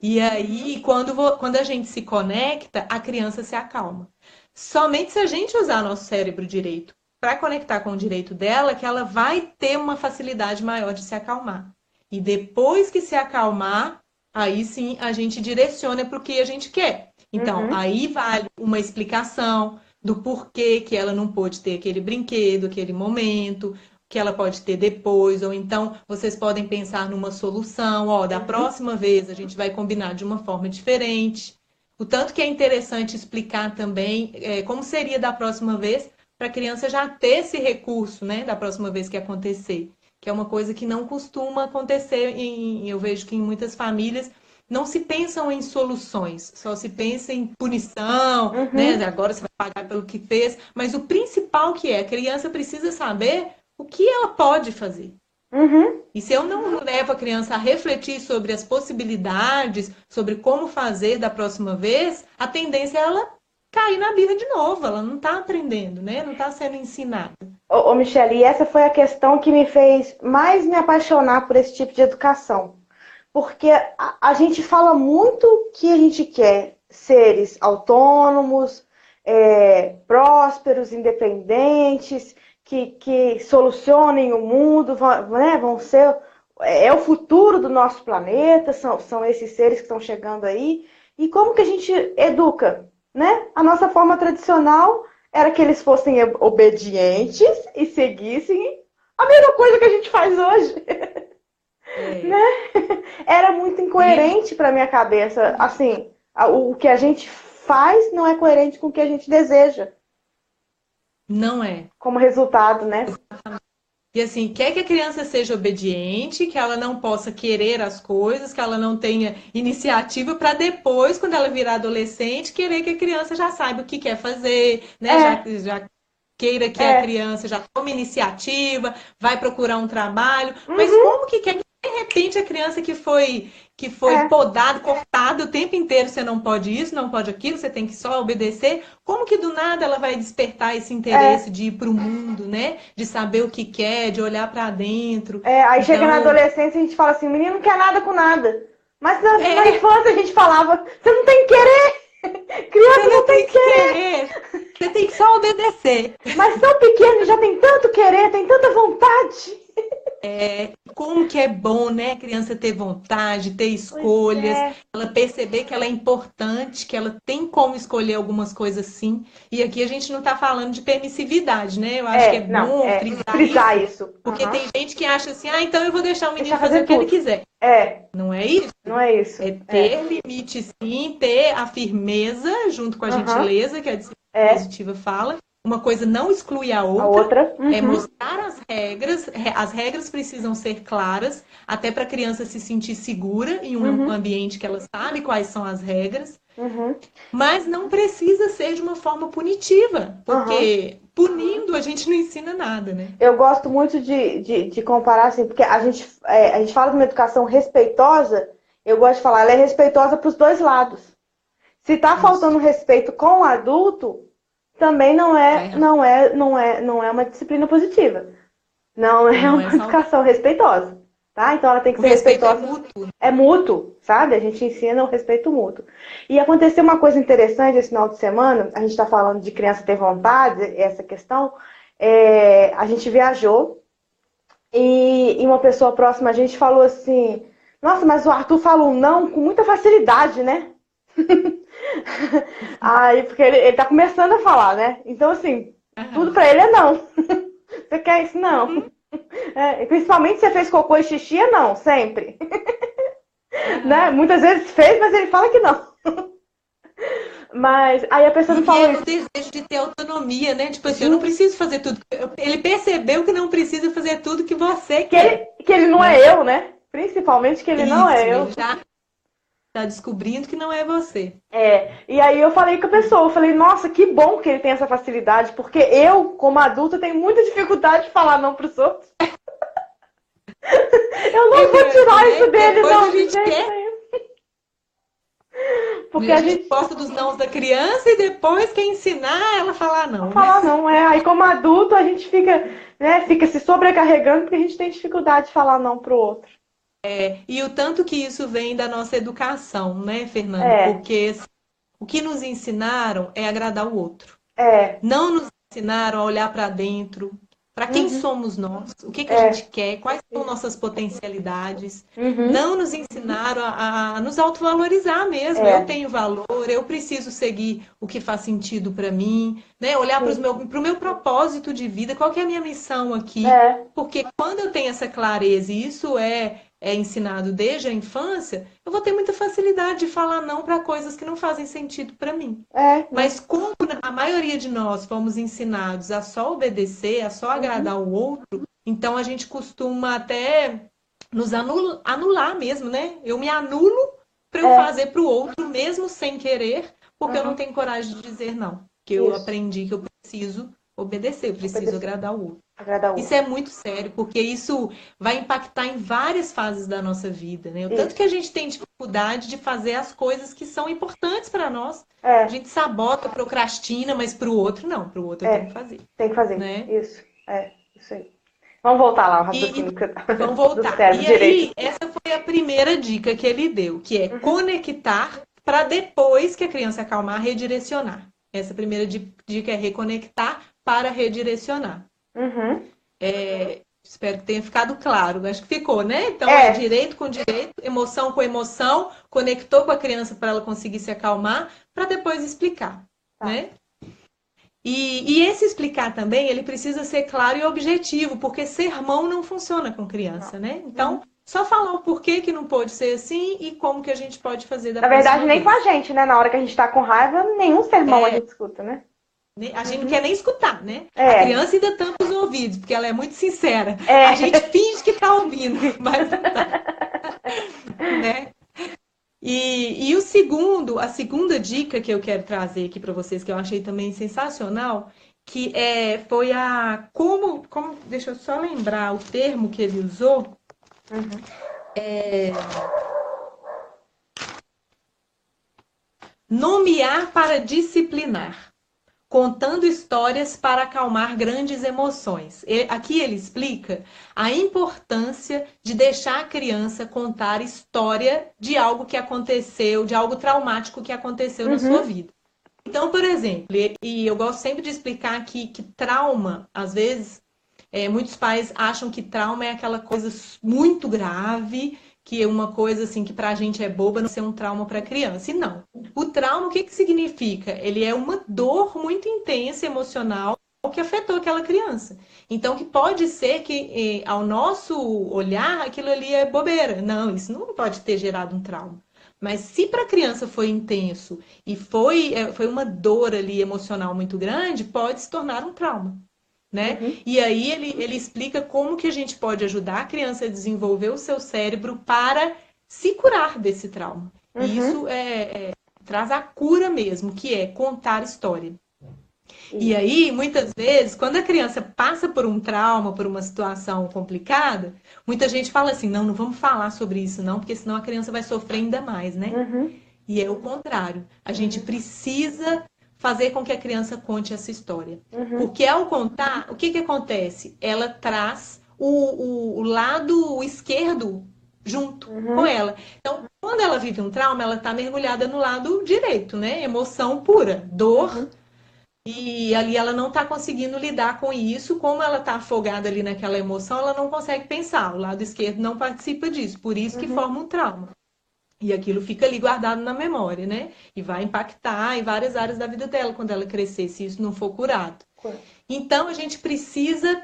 Speaker 2: E aí, quando a gente se conecta, a criança se acalma. Somente se a gente usar nosso cérebro direito para conectar com o direito dela, que ela vai ter uma facilidade maior de se acalmar. E depois que se acalmar, aí sim a gente direciona para o que a gente quer. Então, aí vale uma explicação do porquê que ela não pôde ter aquele brinquedo, aquele momento, que ela pode ter depois, ou então vocês podem pensar numa solução, da próxima vez a gente vai combinar de uma forma diferente. O tanto que é interessante explicar também como seria da próxima vez, para a criança já ter esse recurso, né, da próxima vez que acontecer. Que é uma coisa que não costuma acontecer, eu vejo que em muitas famílias não se pensam em soluções, só se pensa em punição, né? Agora você vai pagar pelo que fez, mas o principal que a criança precisa saber o que ela pode fazer. E se eu não levo a criança a refletir sobre as possibilidades, sobre como fazer da próxima vez, a tendência é ela cair na birra de novo, ela não está aprendendo, né? Não está sendo ensinada.
Speaker 1: Ô, Michele, e essa foi a questão que me fez mais me apaixonar por esse tipo de educação. Porque a gente fala muito que a gente quer seres autônomos, prósperos, independentes, que solucionem o mundo, né? Vão ser o futuro do nosso planeta, são esses seres que estão chegando aí. E como que a gente educa? Né? A nossa forma tradicional era que eles fossem obedientes e seguissem a mesma coisa que a gente faz hoje.
Speaker 2: É.
Speaker 1: Era muito incoerente para minha cabeça. Assim, o que a gente faz não é coerente com o que a gente deseja
Speaker 2: Não é.
Speaker 1: como resultado, né?
Speaker 2: E assim, quer que a criança seja obediente, que ela não possa querer as coisas, que ela não tenha iniciativa para depois, quando ela virar adolescente, querer que a criança já saiba o que quer fazer, né?
Speaker 1: É,
Speaker 2: Já queira que a
Speaker 1: é.
Speaker 2: criança já tome iniciativa, vai procurar um trabalho. Mas
Speaker 1: Uhum,
Speaker 2: como que quer que de repente a criança que foi
Speaker 1: é.
Speaker 2: podada, cortada o tempo inteiro, você não pode isso, não pode aquilo, você tem que só obedecer. Como que do nada ela vai despertar esse
Speaker 1: É.
Speaker 2: interesse de ir para o mundo, né? De saber o que quer, de olhar para dentro.
Speaker 1: Aí chega na
Speaker 2: Então,
Speaker 1: adolescência e a gente fala assim, menino não quer nada com nada. Mas na
Speaker 2: é,
Speaker 1: infância a gente falava, você não tem que querer,
Speaker 2: você
Speaker 1: criança não
Speaker 2: não
Speaker 1: tem
Speaker 2: tem
Speaker 1: que
Speaker 2: que
Speaker 1: querer.
Speaker 2: querer, você tem que só obedecer.
Speaker 1: Mas tão pequeno já tem tanto querer, tem tanta vontade.
Speaker 2: Como que é bom, né, a criança ter vontade, ter
Speaker 1: Pois
Speaker 2: escolhas,
Speaker 1: é.
Speaker 2: ela perceber que ela é importante, que ela tem como escolher algumas coisas sim. E aqui a gente não está falando de permissividade, né? Eu acho que é
Speaker 1: Não,
Speaker 2: bom frisar
Speaker 1: frisar
Speaker 2: isso,
Speaker 1: isso.
Speaker 2: porque
Speaker 1: Aham.
Speaker 2: tem gente que acha assim, ah, então eu vou deixar o
Speaker 1: Deixar
Speaker 2: menino fazer
Speaker 1: fazer
Speaker 2: o que ele
Speaker 1: tudo.
Speaker 2: quiser.
Speaker 1: É,
Speaker 2: Não é isso?
Speaker 1: não é isso.
Speaker 2: É ter limite sim, ter a firmeza junto com a
Speaker 1: Aham.
Speaker 2: gentileza, que a disciplina
Speaker 1: É,
Speaker 2: positiva fala. Uma coisa não exclui a
Speaker 1: a
Speaker 2: outra.
Speaker 1: outra.
Speaker 2: É
Speaker 1: Uhum.
Speaker 2: mostrar as regras precisam ser claras, até para a criança se sentir segura em um
Speaker 1: Uhum.
Speaker 2: ambiente que ela sabe quais são as regras,
Speaker 1: Uhum.
Speaker 2: mas não precisa ser de uma forma punitiva,
Speaker 1: Aham.
Speaker 2: porque punindo a gente não ensina nada, né?
Speaker 1: Eu gosto muito de comparar, assim, porque a gente fala de uma educação respeitosa, eu gosto de falar, ela é respeitosa para os dois lados. Se está
Speaker 2: Isso,
Speaker 1: faltando respeito com o adulto, também
Speaker 2: tá errado.
Speaker 1: não é uma disciplina positiva. Não é
Speaker 2: Não é
Speaker 1: uma
Speaker 2: saudável.
Speaker 1: educação respeitosa, tá? Então ela tem que
Speaker 2: O
Speaker 1: ser
Speaker 2: respeito é
Speaker 1: respeitosa.
Speaker 2: mútuo.
Speaker 1: É mútuo, sabe? A gente ensina o respeito mútuo. E aconteceu uma coisa interessante esse final de semana, a gente está falando de criança ter vontade, essa questão. A gente viajou e uma pessoa próxima a gente falou assim: Nossa, mas o Arthur fala um não com muita facilidade, né? Aí, porque ele tá começando a falar, né? Então, assim, tudo
Speaker 2: Aham.
Speaker 1: pra ele é não. Você quer isso? Não.
Speaker 2: Uhum.
Speaker 1: Principalmente se você fez cocô e xixi, é não, sempre. Né?
Speaker 2: Aham.
Speaker 1: Muitas vezes fez, mas ele fala que não. Mas aí a pessoa me
Speaker 2: E
Speaker 1: falou
Speaker 2: é o
Speaker 1: isso.
Speaker 2: desejo de ter autonomia, né? Tipo assim, eu não
Speaker 1: Gente,
Speaker 2: preciso fazer tudo. Ele percebeu que não precisa fazer tudo que você
Speaker 1: que
Speaker 2: quer,
Speaker 1: ele não
Speaker 2: né?
Speaker 1: é eu, né? Principalmente que ele não
Speaker 2: Isso,
Speaker 1: é eu.
Speaker 2: ele já está descobrindo que não é você.
Speaker 1: E aí eu falei com a pessoa, eu falei, nossa, que bom que ele tem essa facilidade, porque eu, como adulta, tenho muita dificuldade de falar não pros outros. Eu não vou tirar
Speaker 2: Né?
Speaker 1: isso dele,
Speaker 2: Depois
Speaker 1: não,
Speaker 2: a
Speaker 1: de
Speaker 2: gente
Speaker 1: jeito
Speaker 2: quer,
Speaker 1: nenhum. Porque
Speaker 2: a
Speaker 1: a
Speaker 2: gente
Speaker 1: gente
Speaker 2: gosta dos nãos da criança e depois quer ensinar ela a falar
Speaker 1: não
Speaker 2: não, né?
Speaker 1: fala não, é. Aí como adulto a gente fica, né, fica se sobrecarregando porque a gente tem dificuldade de falar não pro outro.
Speaker 2: E o tanto que isso vem da nossa educação, né, Fernanda?
Speaker 1: É,
Speaker 2: Porque o que nos ensinaram é agradar o outro.
Speaker 1: é.
Speaker 2: Não nos ensinaram a olhar para dentro, para quem
Speaker 1: Uhum,
Speaker 2: somos nós, o que que a gente
Speaker 1: é.
Speaker 2: quer, quais são
Speaker 1: Isso.
Speaker 2: nossas potencialidades.
Speaker 1: Uhum,
Speaker 2: Não nos ensinaram a nos autovalorizar mesmo. Eu
Speaker 1: é.
Speaker 2: tenho valor, eu preciso seguir o que faz sentido para mim, né? Olhar para
Speaker 1: Sim.
Speaker 2: o meu propósito de vida, qual que é a minha missão aqui.
Speaker 1: É,
Speaker 2: Porque quando eu tenho essa clareza, e isso é ensinado desde a infância, eu vou ter muita facilidade de falar não para coisas que não fazem sentido para mim.
Speaker 1: não.
Speaker 2: Mas como a maioria de nós fomos ensinados a só obedecer, a só
Speaker 1: Uhum,
Speaker 2: agradar o outro, então a gente costuma até nos anular mesmo, né? Eu me anulo para eu
Speaker 1: é.
Speaker 2: fazer para o outro, mesmo sem querer, porque eu não
Speaker 1: Uhum,
Speaker 2: tenho coragem de dizer não. Que eu
Speaker 1: isso.
Speaker 2: aprendi que eu preciso obedecer, eu preciso
Speaker 1: Obedecer.
Speaker 2: agradar o outro.
Speaker 1: Agradar o
Speaker 2: Isso
Speaker 1: outro.
Speaker 2: é muito sério, porque isso vai impactar em várias fases da nossa vida, né? O tanto que
Speaker 1: Isso.
Speaker 2: a gente tem dificuldade de fazer as coisas que são importantes para nós. A
Speaker 1: É,
Speaker 2: gente sabota, procrastina, mas para o outro não, para o outro eu tenho que
Speaker 1: é.
Speaker 2: fazer,
Speaker 1: Tem que fazer.
Speaker 2: né?
Speaker 1: Isso. Isso aí. Vamos voltar lá ao
Speaker 2: E
Speaker 1: raciocínio
Speaker 2: vamos
Speaker 1: do
Speaker 2: voltar.
Speaker 1: cérebro
Speaker 2: E
Speaker 1: direito.
Speaker 2: aí, essa foi a primeira dica que ele deu, que é
Speaker 1: Uhum,
Speaker 2: conectar para depois que a criança acalmar, redirecionar. Essa primeira dica é reconectar para redirecionar.
Speaker 1: uhum.
Speaker 2: Espero que tenha ficado claro. Acho que ficou, né? Então é
Speaker 1: É,
Speaker 2: direito com direito, emoção com emoção, conectou com a criança para ela conseguir se acalmar, para depois explicar,
Speaker 1: tá.
Speaker 2: né? E esse explicar também, ele precisa ser claro e objetivo, porque sermão não funciona com criança,
Speaker 1: Não.
Speaker 2: né? Então,
Speaker 1: Uhum.
Speaker 2: Só falar o porquê que não pode ser assim e como que a gente pode fazer da
Speaker 1: Na verdade,
Speaker 2: próxima
Speaker 1: nem com a
Speaker 2: vez.
Speaker 1: gente, né? Na hora que a gente tá com raiva, nenhum sermão a
Speaker 2: É,
Speaker 1: gente escuta, né?
Speaker 2: a gente não quer nem escutar, né? A
Speaker 1: É,
Speaker 2: criança ainda tampa os ouvidos, porque ela é muito sincera. A gente
Speaker 1: é.
Speaker 2: finge que tá ouvindo, mas não tá, né? E o segundo, a segunda dica que eu quero trazer aqui para vocês, que eu achei também sensacional, que foi deixa eu só lembrar o termo que ele usou,
Speaker 1: Uhum.
Speaker 2: nomear para disciplinar, contando histórias para acalmar grandes emoções. Aqui ele explica a importância de deixar a criança contar história de algo que aconteceu, de algo traumático que aconteceu na sua
Speaker 1: Uhum.
Speaker 2: vida. Então, por exemplo, e eu gosto sempre de explicar aqui que trauma, às vezes, muitos pais acham que trauma é aquela coisa muito grave, que é uma coisa assim que pra gente é boba, não ser um trauma para criança. E não. O trauma, o que que significa? Ele é uma dor muito intensa, emocional, que afetou aquela criança. Então, que pode ser que, ao nosso olhar, aquilo ali é bobeira. Não, isso não pode ter gerado um trauma. Mas se para a criança foi intenso e foi uma dor ali emocional muito grande, pode se tornar um trauma, né?
Speaker 1: Uhum.
Speaker 2: E aí ele explica como que a gente pode ajudar a criança a desenvolver o seu cérebro para se curar desse trauma. E
Speaker 1: Uhum.
Speaker 2: isso traz a cura mesmo, que é contar história. E
Speaker 1: Isso.
Speaker 2: aí, muitas vezes, quando a criança passa por um trauma, por uma situação complicada, muita gente fala assim: não, não vamos falar sobre isso, não, porque senão a criança vai sofrer ainda mais, né?
Speaker 1: Uhum.
Speaker 2: E é o contrário. A gente
Speaker 1: Uhum.
Speaker 2: precisa fazer com que a criança conte essa história.
Speaker 1: Uhum.
Speaker 2: Porque ao contar, o que que acontece? Ela traz o lado esquerdo junto com
Speaker 1: Uhum.
Speaker 2: ela. Então, quando ela vive um trauma, ela está mergulhada no lado direito, né? Emoção pura, dor.
Speaker 1: Uhum.
Speaker 2: E ali ela não está conseguindo lidar com isso. Como ela está afogada ali naquela emoção, ela não consegue pensar. O lado esquerdo não participa disso. Por isso que
Speaker 1: Uhum.
Speaker 2: forma um trauma. E aquilo fica ali guardado na memória, né? E vai impactar em várias áreas da vida dela quando ela crescer, se isso não for curado. Então, a gente precisa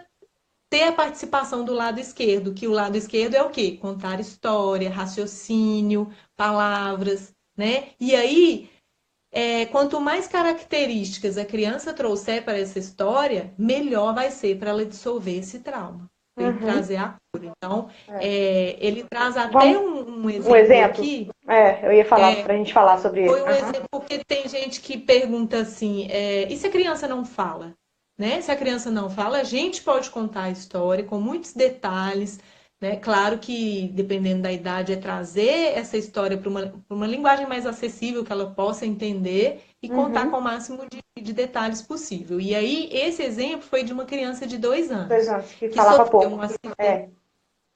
Speaker 2: ter a participação do lado esquerdo, que o lado esquerdo é o quê? Contar história, raciocínio, palavras, né? E aí, quanto mais características a criança trouxer para essa história, melhor vai ser para ela dissolver esse trauma e
Speaker 1: Uhum.
Speaker 2: trazer a cura. Então,
Speaker 1: É.
Speaker 2: ele traz até
Speaker 1: Vamos,
Speaker 2: um
Speaker 1: um
Speaker 2: exemplo
Speaker 1: exemplo?
Speaker 2: aqui.
Speaker 1: Eu ia falar pra gente falar sobre ele.
Speaker 2: Foi um
Speaker 1: Uhum.
Speaker 2: exemplo porque tem gente que pergunta assim, e se a criança não fala? Né? Se a criança não fala, a gente pode contar a história com muitos detalhes, né? Claro que, dependendo da idade, é trazer essa história para uma linguagem mais acessível, que ela possa entender e contar com
Speaker 1: Uhum.
Speaker 2: o máximo de detalhes possível. E aí, esse exemplo foi de uma criança de 2 anos,
Speaker 1: 2 anos, que
Speaker 2: que
Speaker 1: falava
Speaker 2: sofreu um
Speaker 1: pouco.
Speaker 2: acidente.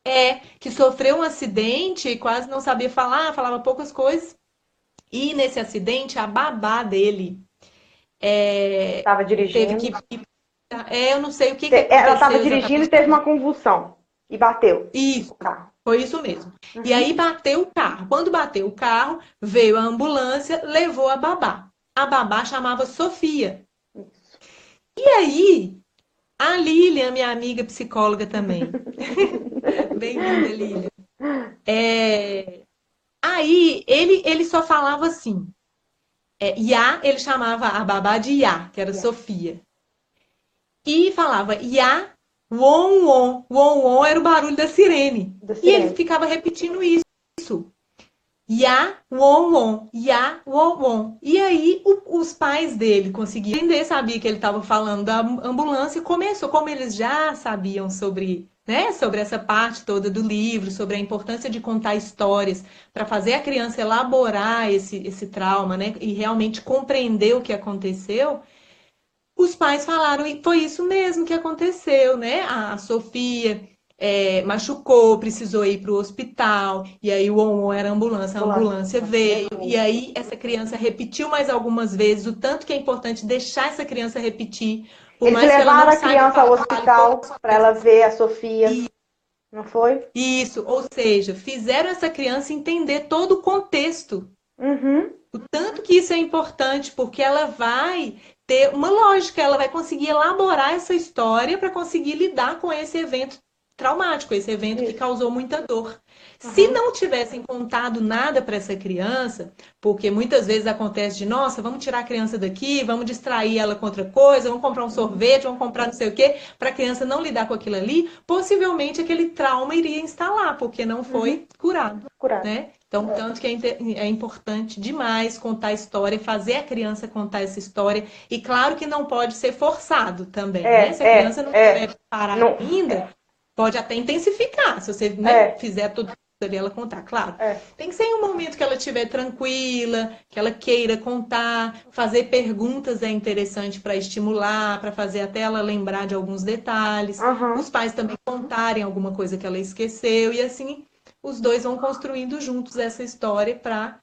Speaker 1: É.
Speaker 2: Que sofreu um acidente, quase não sabia falar, falava poucas coisas. E nesse acidente, a babá dele
Speaker 1: Tava
Speaker 2: teve
Speaker 1: dirigindo.
Speaker 2: que. Eu não sei o que que
Speaker 1: Ela estava
Speaker 2: aconteceu
Speaker 1: dirigindo e
Speaker 2: exatamente.
Speaker 1: teve uma convulsão. E bateu
Speaker 2: Isso,
Speaker 1: o carro.
Speaker 2: foi isso mesmo. E
Speaker 1: Uhum.
Speaker 2: aí bateu o carro. Quando bateu o carro, veio a ambulância, levou a babá. A babá chamava Sofia.
Speaker 1: Isso.
Speaker 2: E aí, a Lilian, minha amiga psicóloga também. Bem-vinda, Lilian. Aí, ele só falava assim. Iá, ele chamava a babá de Iá, que era
Speaker 1: Yeah.
Speaker 2: Sofia. E falava Iá, Won Won. Won Won era o barulho da sirene.
Speaker 1: Da
Speaker 2: E ele
Speaker 1: sirene.
Speaker 2: ficava repetindo isso. Ya, Won Won, Ya, Won Won. E aí os pais dele conseguiam entender, sabia que ele estava falando da ambulância e começou, como eles já sabiam sobre, né, sobre essa parte toda do livro, sobre a importância de contar histórias para fazer a criança elaborar esse trauma, né, e realmente compreender o que aconteceu. Os pais falaram, e foi isso mesmo que aconteceu, né? A Sofia machucou, precisou ir para o hospital, e aí o ON era a
Speaker 1: Ambulância.
Speaker 2: ambulância veio, e aí essa criança repetiu mais algumas vezes, o tanto que é importante deixar essa criança repetir, por
Speaker 1: Eles
Speaker 2: mais que ela não
Speaker 1: levaram a
Speaker 2: saiba
Speaker 1: criança ao
Speaker 2: falar, fale
Speaker 1: hospital
Speaker 2: poucas
Speaker 1: para ela
Speaker 2: vezes.
Speaker 1: ver a Sofia. Não foi?
Speaker 2: Isso, ou seja, fizeram essa criança entender todo o contexto.
Speaker 1: Uhum.
Speaker 2: O tanto que isso é importante, porque ela vai ter uma lógica, ela vai conseguir elaborar essa história para conseguir lidar com esse evento traumático, esse evento que causou muita dor. Se não tivessem contado nada para essa criança, porque muitas vezes acontece de, nossa, vamos tirar a criança daqui, vamos distrair ela com outra coisa, vamos comprar um sorvete, vamos comprar não sei o quê, para a criança não lidar com aquilo ali, possivelmente aquele trauma iria instalar, porque não foi curado, né? Então, tanto que é importante demais contar a história, fazer a criança contar essa história. E claro que não pode ser forçado também, né? Se a criança não estiver preparada ainda, pode até intensificar. Se você fizer tudo ali, ela contar, claro. Tem que ser em um momento que ela estiver tranquila, que ela queira contar. Fazer perguntas é interessante para estimular, para fazer até ela lembrar de alguns detalhes. Os pais também contarem alguma coisa que ela esqueceu. E assim, os dois vão construindo juntos essa história para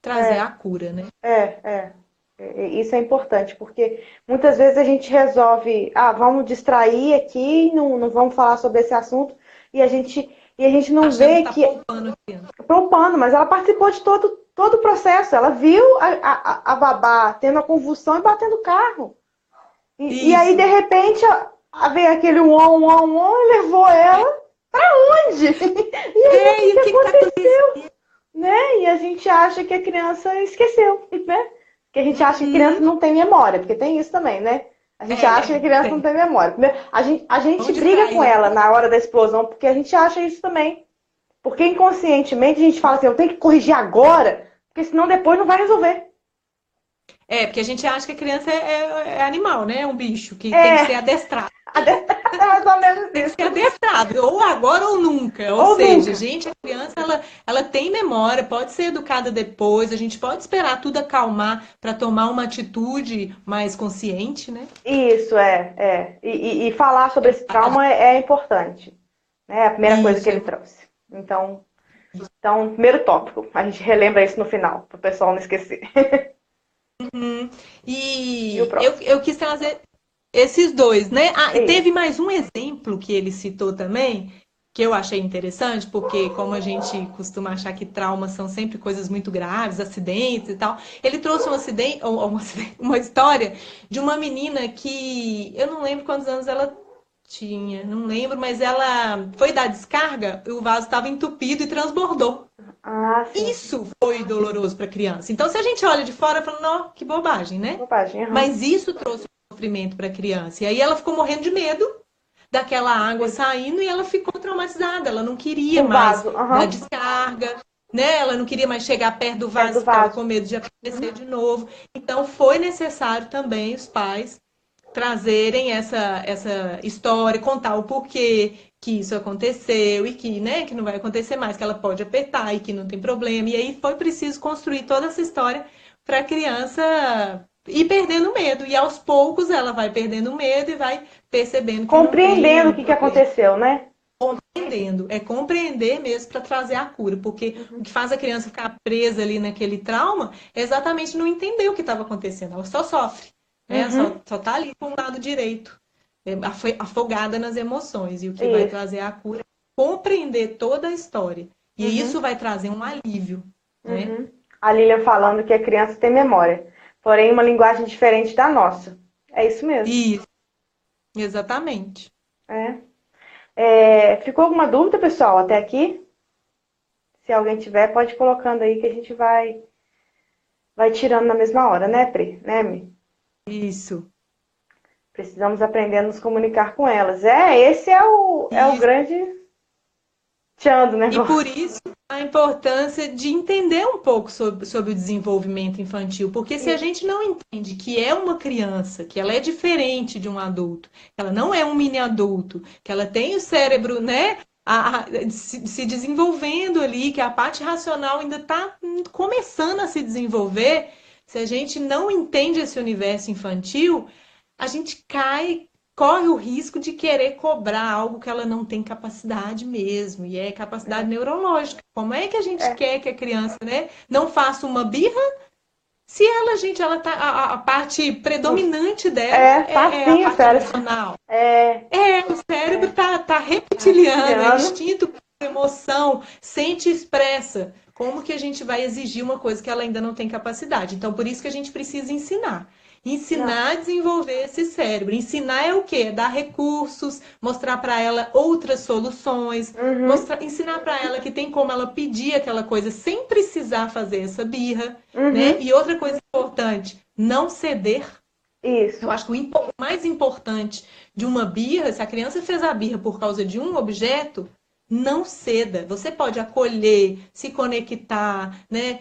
Speaker 2: trazer a cura, né?
Speaker 1: Isso é importante, porque muitas vezes a gente resolve, vamos distrair aqui, não vamos falar sobre esse assunto, e a gente não vê que... Poupando, mas ela participou de todo o processo. Ela viu a babá tendo a convulsão e batendo o carro. E aí, de repente, veio aquele uom e levou ela pra onde? E aí, o que aconteceu? Né? E a gente acha que a criança esqueceu, né? Porque a gente acha que a criança não tem memória, porque tem isso também, né? A gente acha que a criança não tem memória. A gente briga com ela na hora da explosão, porque a gente acha isso também. Porque inconscientemente a gente fala assim, eu tenho que corrigir agora, porque senão depois não vai resolver.
Speaker 2: Porque a gente acha que a criança é animal, né? É um bicho que tem que ser adestrado.
Speaker 1: É mais ou menos isso.
Speaker 2: Tem que ser adestrado, ou agora ou nunca. Ou seja, gente, a criança ela tem memória, pode ser educada depois, a gente pode esperar tudo acalmar para tomar uma atitude mais consciente, né?
Speaker 1: Isso, E falar sobre esse trauma é importante. É a primeira coisa que ele trouxe. Então, primeiro tópico, a gente relembra isso no final, para o pessoal não esquecer.
Speaker 2: E eu quis trazer esses dois, né? E teve mais um exemplo que ele citou também, que eu achei interessante, porque como a gente costuma achar que traumas são sempre coisas muito graves, acidentes e tal, ele trouxe uma história de uma menina que eu não lembro quantos anos ela tinha, não lembro, mas ela foi dar descarga e o vaso estava entupido e transbordou. Isso foi doloroso para a criança. Então, se a gente olha de fora, fala, não, que bobagem, né? Mas isso trouxe sofrimento para a criança. E aí ela ficou morrendo de medo daquela água saindo e ela ficou traumatizada. Ela não queria mais dar descarga, né? Ela não queria mais chegar perto do vaso, ficava com medo de acontecer de novo. Então, foi necessário também os pais trazerem essa história, contar o porquê que isso aconteceu e que, né, que não vai acontecer mais, que ela pode apertar e que não tem problema. E aí foi preciso construir toda essa história para a criança ir perdendo medo. E aos poucos ela vai perdendo medo e vai percebendo que
Speaker 1: compreendendo o que aconteceu, né?
Speaker 2: Compreendendo. É compreender mesmo para trazer a cura. Porque o que faz a criança ficar presa ali naquele trauma é exatamente não entender o que estava acontecendo. Ela só sofre. Né? Só tá ali com o lado direito, afogada nas emoções. E o que vai trazer a cura é compreender toda a história. E isso vai trazer um alívio. Né?
Speaker 1: A Lilian falando que a criança tem memória, porém uma linguagem diferente da nossa. É isso mesmo.
Speaker 2: Isso. Exatamente.
Speaker 1: Ficou alguma dúvida, pessoal, até aqui? Se alguém tiver, pode ir colocando aí que a gente vai tirando na mesma hora, né, Pri? Né, Mi?
Speaker 2: Isso.
Speaker 1: Precisamos aprender a nos comunicar com elas. Esse é o grande tchan do negócio.
Speaker 2: E por isso a importância de entender um pouco sobre o desenvolvimento infantil. Porque se a gente não entende que é uma criança, que ela é diferente de um adulto, que ela não é um mini adulto, que ela tem o cérebro, né, se desenvolvendo ali, que a parte racional ainda está começando a se desenvolver. Se a gente não entende esse universo infantil, a gente corre o risco de querer cobrar algo que ela não tem capacidade mesmo, e é capacidade neurológica. Como é que a gente quer que a criança, né, não faça uma birra se ela tá, a parte predominante dela é a parte racional. O cérebro tá reptiliano, é instinto por emoção, sente e expressa. Como que a gente vai exigir uma coisa que ela ainda não tem capacidade? Então, por isso que a gente precisa ensinar. Ensinar a desenvolver esse cérebro. Ensinar é o quê? Dar recursos, mostrar para ela outras soluções, ensinar para ela que tem como ela pedir aquela coisa sem precisar fazer essa birra, né? E outra coisa importante, não ceder.
Speaker 1: Isso.
Speaker 2: Eu acho que o mais importante de uma birra, se a criança fez a birra por causa de um objeto, não ceda. Você pode acolher, se conectar, né?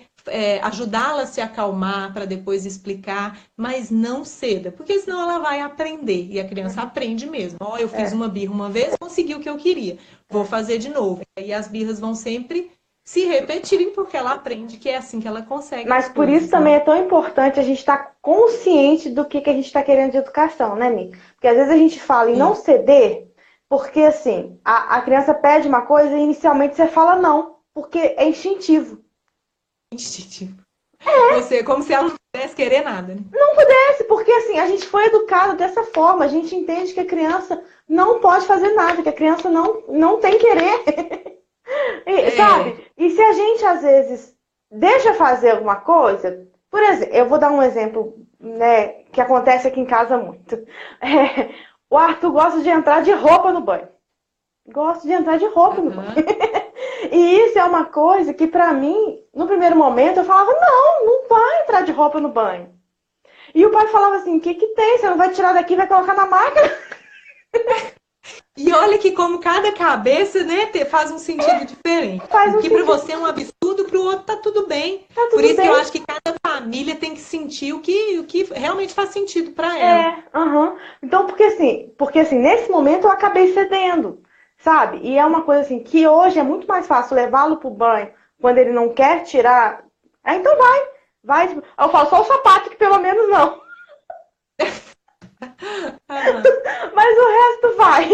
Speaker 2: Ajudá-la a se acalmar para depois explicar, mas não ceda, porque senão ela vai aprender. E a criança aprende mesmo. Ó, eu fiz uma birra uma vez, consegui o que eu queria. Vou fazer de novo. E as birras vão sempre se repetirem, porque ela aprende que é assim que ela consegue.
Speaker 1: Mas por isso também é tão importante a gente estar consciente do que a gente está querendo de educação, né, Mi? Porque às vezes a gente fala em não ceder, porque assim, a criança pede uma coisa e inicialmente você fala não, porque é instintivo.
Speaker 2: Instintivo. Você, como se ela não pudesse querer nada, né?
Speaker 1: Não pudesse, porque assim, a gente foi educado dessa forma, a gente entende que a criança não pode fazer nada, que a criança não tem querer. Sabe? E se a gente, às vezes, deixa fazer alguma coisa... Por exemplo, eu vou dar um exemplo, né, que acontece aqui em casa muito. O Arthur gosta de entrar de roupa no banho. Gosta de entrar de roupa no banho. E isso é uma coisa que, pra mim, no primeiro momento, eu falava, não vai entrar de roupa no banho. E o pai falava assim, o que tem? Você não vai tirar daqui e vai colocar na máquina?
Speaker 2: E olha que como cada cabeça, né, faz um sentido diferente. O que para você é um absurdo, para o outro tá tudo bem. Por isso que eu acho que cada família tem que sentir o que realmente faz sentido para ela.
Speaker 1: Então, porque assim, nesse momento eu acabei cedendo, sabe? E é uma coisa assim, que hoje é muito mais fácil levá-lo pro banho quando ele não quer tirar. Então vai. Eu falo, só o sapato que pelo menos não. Mas o resto vai.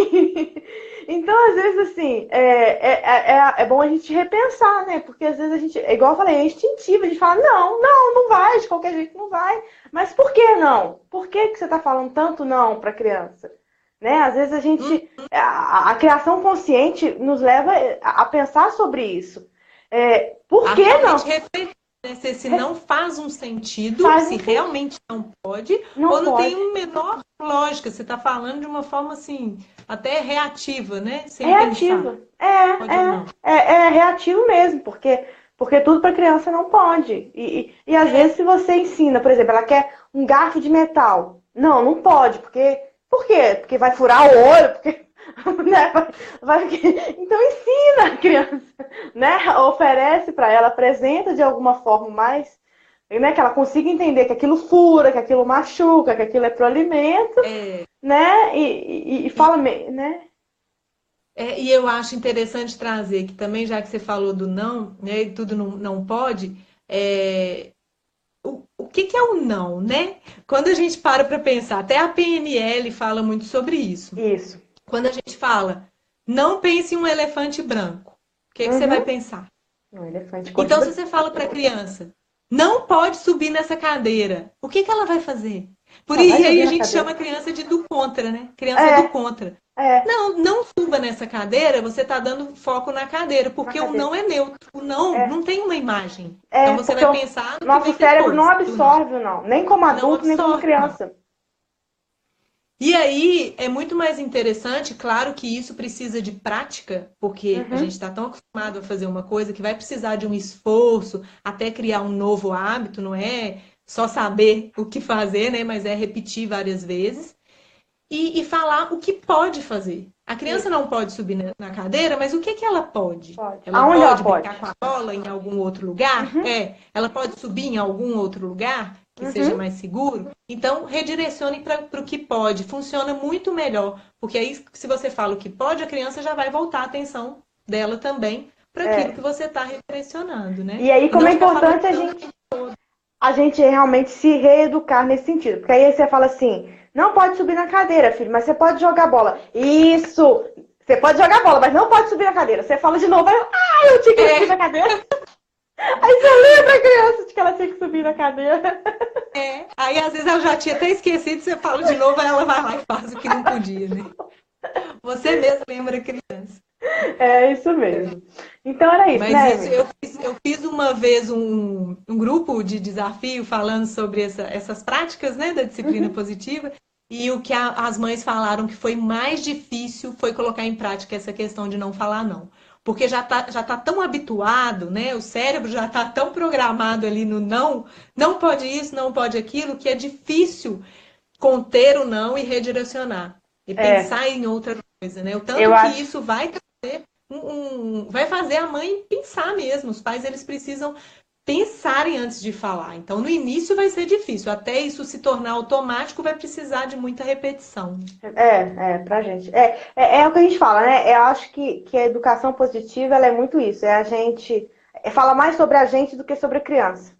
Speaker 1: Então, às vezes, assim, é bom a gente repensar, né? Porque às vezes a gente, igual eu falei, é instintivo. A gente fala, não vai, de qualquer jeito não vai. Mas por que não? Por que você tá falando tanto não pra criança? Né? Às vezes a gente, a criação consciente nos leva a pensar sobre isso. Por que não?
Speaker 2: Se não faz um sentido, se realmente não pode, ou não tem uma menor lógica. Você está falando de uma forma assim, até reativa, né? Sem
Speaker 1: reativa.
Speaker 2: Pensar.
Speaker 1: É reativo mesmo, porque tudo para criança não pode. E às vezes se você ensina, por exemplo, ela quer um garfo de metal. Não pode, porque... Por quê? Porque vai furar o olho, porque... Né? Então ensina a criança, né? Oferece para ela, apresenta de alguma forma mais, né? Que ela consiga entender que aquilo fura, que aquilo machuca, que aquilo é pro alimento, né? E fala, né?
Speaker 2: E eu acho interessante trazer que também, já que você falou do não, né? E tudo não pode, o que é o não, né? Quando a gente para pensar, até a PNL fala muito sobre isso.
Speaker 1: Isso.
Speaker 2: Quando a gente fala, não pense em um elefante branco, o que você vai pensar?
Speaker 1: Um elefante
Speaker 2: então, se você fala para a criança, não pode subir nessa cadeira, o que ela vai fazer? E aí a gente chama a criança de do contra, né? Criança do contra. Não suba nessa cadeira, você está dando foco na cadeira, porque o não é neutro. O não tem uma imagem. Então você vai pensar no
Speaker 1: nosso cérebro não absorve o não, nem como adulto, nem como criança.
Speaker 2: E aí é muito mais interessante, claro que isso precisa de prática, porque a gente está tão acostumado a fazer uma coisa que vai precisar de um esforço até criar um novo hábito, não é só saber o que fazer, né? Mas é repetir várias vezes. E falar o que pode fazer. A criança não pode subir na cadeira, mas o que ela pode? Ela pode brincar com a bola em algum outro lugar? Ela pode subir em algum outro lugar que seja mais seguro? Então, redirecione para o que pode. Funciona muito melhor. Porque aí, se você fala o que pode, a criança já vai voltar a atenção dela também para aquilo que você está redirecionando, né?
Speaker 1: E aí, como é importante a gente realmente se reeducar nesse sentido. Porque aí você fala assim, não pode subir na cadeira, filho, mas você pode jogar bola. Isso! Você pode jogar bola, mas não pode subir na cadeira. Você fala de novo, eu tinha que subir na cadeira. Aí você lembra a criança de que ela tinha que subir na cadeira.
Speaker 2: Aí às vezes ela já tinha até esquecido, você fala de novo, aí ela vai lá e faz o que não podia, né? Você mesmo lembra a criança.
Speaker 1: É isso mesmo. Então era isso, né,
Speaker 2: Mas isso,
Speaker 1: amiga?
Speaker 2: eu fiz uma vez um grupo de desafio falando sobre essas práticas, né, da disciplina
Speaker 1: Uhum.
Speaker 2: positiva. E o que as mães falaram que foi mais difícil foi colocar em prática essa questão de não falar não. Porque já tá tão habituado, né? O cérebro já tá tão programado ali no não, não pode isso, não pode aquilo, que é difícil conter o não e redirecionar. E
Speaker 1: É,
Speaker 2: pensar em outra coisa, né? O
Speaker 1: eu
Speaker 2: tanto que
Speaker 1: acho.
Speaker 2: isso vai vai fazer a mãe pensar mesmo. Os pais, eles precisam pensarem antes de falar. Então, no início vai ser difícil. Até isso se tornar automático, vai precisar de muita repetição.
Speaker 1: Pra gente. É o que a gente fala, né? Eu acho que a educação positiva ela é muito isso. É a gente. Fala mais sobre a gente do que sobre a criança.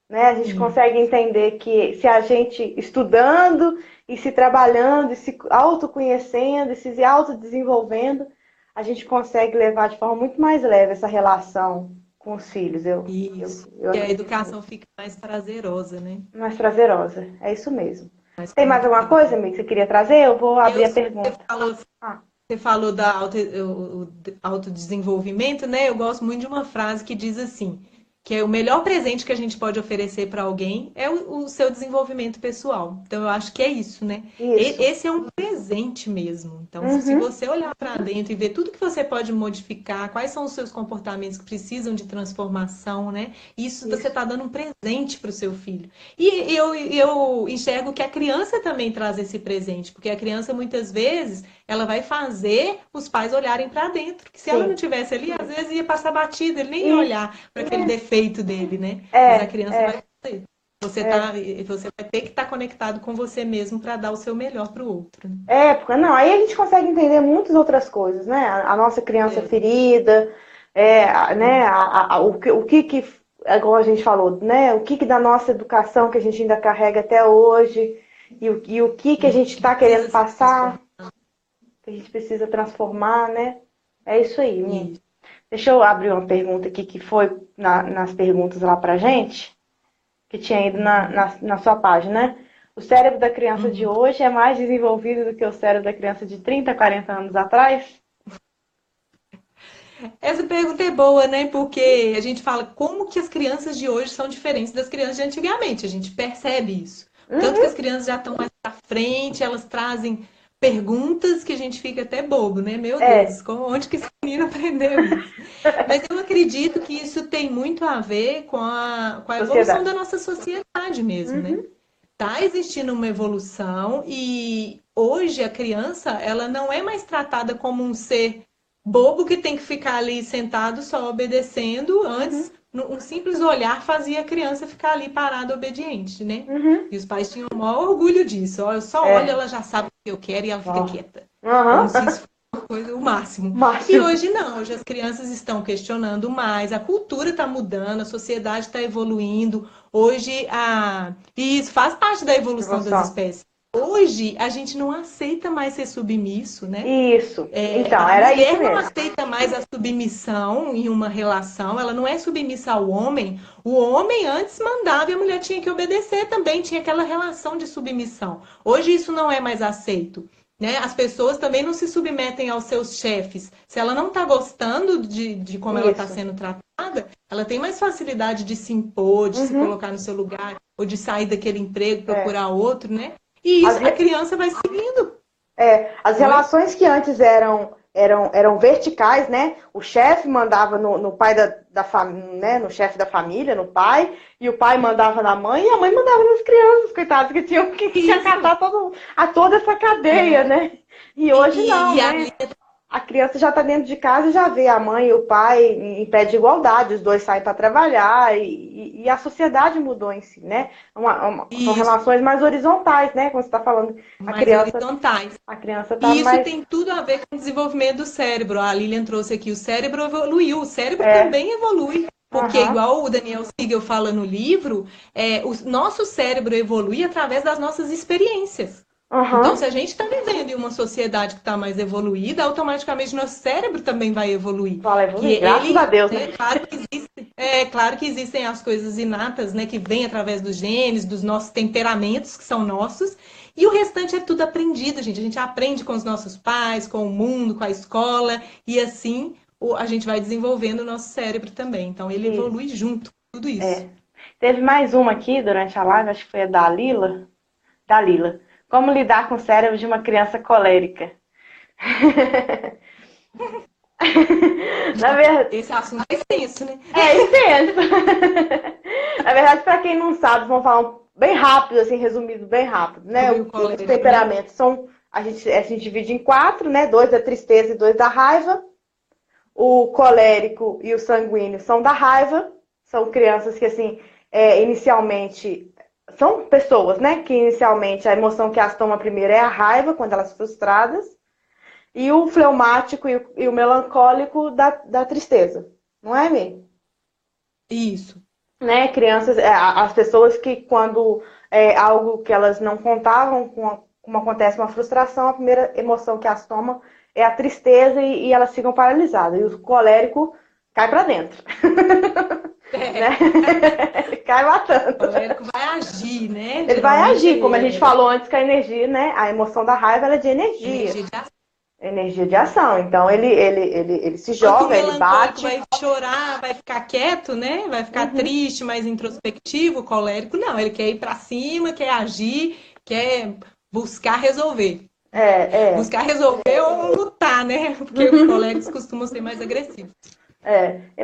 Speaker 1: Né? A gente
Speaker 2: Sim,
Speaker 1: consegue entender que se a gente estudando e se trabalhando e se autoconhecendo e se autodesenvolvendo, a gente consegue levar de forma muito mais leve essa relação com os filhos.
Speaker 2: isso.
Speaker 1: Eu
Speaker 2: E a
Speaker 1: acredito nisso.
Speaker 2: educação fica mais prazerosa, né?
Speaker 1: Mais prazerosa. É isso mesmo.
Speaker 2: Mais
Speaker 1: Tem mais alguma coisa,
Speaker 2: conectada.
Speaker 1: amigo, que você queria trazer? Eu vou abrir a
Speaker 2: Você
Speaker 1: pergunta.
Speaker 2: falou,
Speaker 1: Ah,
Speaker 2: você falou da o autodesenvolvimento, né? Eu gosto muito de uma frase que diz assim, que é o melhor presente que a gente pode oferecer para alguém é o seu desenvolvimento pessoal. Então, eu acho que é isso, né?
Speaker 1: isso.
Speaker 2: Esse é um presente mesmo. Então, se
Speaker 1: Uhum,
Speaker 2: você olhar para dentro e ver tudo que você pode modificar, quais são os seus comportamentos que precisam de transformação, né? Isso você
Speaker 1: isso.
Speaker 2: está dando um presente para o seu filho. E eu enxergo que a criança também traz esse presente, porque a criança muitas vezes ela vai fazer os pais olharem para dentro. Que se ela não
Speaker 1: Sim.
Speaker 2: tivesse ali, às vezes ia passar batida, ele nem ia
Speaker 1: Isso.
Speaker 2: olhar para aquele defeito dele, né? Mas a
Speaker 1: É,
Speaker 2: criança vai
Speaker 1: é,
Speaker 2: fazer.
Speaker 1: é.
Speaker 2: Você vai ter que estar conectado com você mesmo para dar o seu melhor para o outro, né?
Speaker 1: Época, não, aí a gente consegue entender muitas outras coisas, né? A nossa criança
Speaker 2: É,
Speaker 1: ferida, né? O que, é igual a gente falou, né? O que da nossa educação que a gente ainda carrega até hoje, e o que a gente está querendo
Speaker 2: precisa se
Speaker 1: passar,
Speaker 2: transformar.
Speaker 1: que a gente precisa transformar, né? É isso aí, Mi.
Speaker 2: Isso.
Speaker 1: Deixa eu abrir uma pergunta aqui que foi nas perguntas lá pra gente, que tinha ido
Speaker 2: Uhum.
Speaker 1: na sua página, né? O cérebro da criança de
Speaker 2: Uhum.
Speaker 1: hoje é mais desenvolvido do que o cérebro da criança de 30, 40 anos atrás?
Speaker 2: Essa pergunta é boa, né? Porque a gente fala como que as crianças de hoje são diferentes das crianças de antigamente. A gente percebe isso. Tanto que
Speaker 1: Uhum,
Speaker 2: as crianças já estão mais à frente, elas trazem perguntas que a gente fica até bobo, né? Meu
Speaker 1: é,
Speaker 2: Deus, onde que esse menino aprendeu isso? Mas eu acredito que isso tem muito a ver com a evolução
Speaker 1: sociedade.
Speaker 2: da nossa sociedade mesmo, né?
Speaker 1: Uhum,
Speaker 2: Tá existindo uma evolução e hoje a criança, ela não é mais tratada como um ser bobo que tem que ficar ali sentado só obedecendo.
Speaker 1: uhum,
Speaker 2: Antes, um simples olhar fazia a criança ficar ali parada, obediente, né?
Speaker 1: uhum.
Speaker 2: E os pais tinham o maior orgulho disso. Ó, eu só olho,
Speaker 1: É,
Speaker 2: ela já sabe o que eu quero e ela fica
Speaker 1: ó.
Speaker 2: quieta. Como
Speaker 1: Aham,
Speaker 2: se isso fosse uma coisa, o máximo. E
Speaker 1: máximo.
Speaker 2: hoje não, hoje as crianças estão questionando mais, a cultura está mudando, a sociedade está evoluindo. Hoje, e isso faz parte da evolução das
Speaker 1: Evolução.
Speaker 2: espécies. Hoje, a gente não aceita mais ser submisso, né?
Speaker 1: Isso. Então,
Speaker 2: A
Speaker 1: era isso
Speaker 2: mulher não
Speaker 1: mesmo.
Speaker 2: aceita mais a submissão em uma relação, ela não é submissa ao homem. O homem antes mandava e a mulher tinha que obedecer também, tinha aquela relação de submissão. Hoje isso não é mais aceito. Né? As pessoas também não se submetem aos seus chefes. Se ela não está gostando de como ela está
Speaker 1: Isso.
Speaker 2: sendo tratada, ela tem mais facilidade de se impor, de se
Speaker 1: Uhum,
Speaker 2: colocar no seu lugar, ou de sair daquele emprego,
Speaker 1: é.
Speaker 2: procurar outro, né? E
Speaker 1: As,
Speaker 2: isso a
Speaker 1: re-
Speaker 2: criança vai seguindo.
Speaker 1: as
Speaker 2: Oi?
Speaker 1: relações que antes eram verticais, né? O chefe mandava no pai né? No chefe da família, no pai, e o pai mandava na mãe, e a mãe mandava nas crianças, coitadas, que tinham que
Speaker 2: Isso.
Speaker 1: acatar toda essa cadeia,
Speaker 2: É.
Speaker 1: né? E hoje não,
Speaker 2: E a
Speaker 1: né? A criança já está dentro de casa e já vê a mãe e o pai em pé de igualdade, os dois saem para trabalhar e a sociedade mudou em si, né? São
Speaker 2: isso,
Speaker 1: relações mais horizontais, né? Como você está falando, a
Speaker 2: mais
Speaker 1: criança
Speaker 2: horizontais.
Speaker 1: a criança está
Speaker 2: E isso
Speaker 1: mais.
Speaker 2: tem tudo a ver com o desenvolvimento do cérebro. A Lilian trouxe aqui, o cérebro evoluiu, o cérebro
Speaker 1: É,
Speaker 2: também evolui. Porque,
Speaker 1: aham,
Speaker 2: igual o Daniel Siegel fala no livro, o nosso cérebro evolui através das nossas experiências. Então,
Speaker 1: aham.
Speaker 2: se a gente está vivendo em uma sociedade que está mais evoluída, automaticamente nosso cérebro também vai evoluir.
Speaker 1: Fala
Speaker 2: Que
Speaker 1: evoluir, graças a
Speaker 2: ele,
Speaker 1: Deus, né?
Speaker 2: né, claro que existem as coisas inatas, né, que vêm através dos genes, dos nossos temperamentos, que são nossos, e o restante é tudo aprendido, gente. A gente aprende com os nossos pais, com o mundo, com a escola, e assim a gente vai desenvolvendo o nosso cérebro também. Então, ele
Speaker 1: Isso.
Speaker 2: evolui junto com tudo isso.
Speaker 1: Teve mais uma aqui durante a live, acho que foi a da Lila. Da Lila. Como lidar com o cérebro de uma criança colérica? Na verdade,
Speaker 2: Esse assunto é extenso, né?
Speaker 1: é extenso. Na verdade, para quem não sabe, vamos falar bem rápido, assim, resumido bem rápido, né?
Speaker 2: Sobre o
Speaker 1: Os
Speaker 2: colérico,
Speaker 1: temperamentos são, a gente divide em quatro, né? Dois da tristeza e dois da raiva. O colérico e o sanguíneo são da raiva. São crianças que, assim, inicialmente são pessoas, né? Que inicialmente a emoção que as toma primeiro é a raiva, quando elas frustradas. E o fleumático e o melancólico da tristeza. Não é, Mi?
Speaker 2: Isso.
Speaker 1: Né? Crianças, as pessoas que quando algo que elas não contavam, como acontece uma frustração, a primeira emoção que as toma é a tristeza e elas ficam paralisadas. E o colérico cai para dentro. Né? Ele cai matando.
Speaker 2: O colérico vai agir, né?
Speaker 1: Ele vai
Speaker 2: Geralmente
Speaker 1: agir, como a gente falou antes, que a energia, né? A emoção da raiva ela é de energia.
Speaker 2: energia de ação.
Speaker 1: Energia de ação. Então ele se
Speaker 2: Enquanto o
Speaker 1: joga, ele
Speaker 2: melancólico
Speaker 1: bate.
Speaker 2: vai chorar, vai ficar quieto, né? Vai ficar triste, mais introspectivo. O colérico não, ele quer ir para cima, quer agir, quer buscar resolver. Buscar resolver ou lutar, né? Porque os coléricos costumam ser mais agressivos.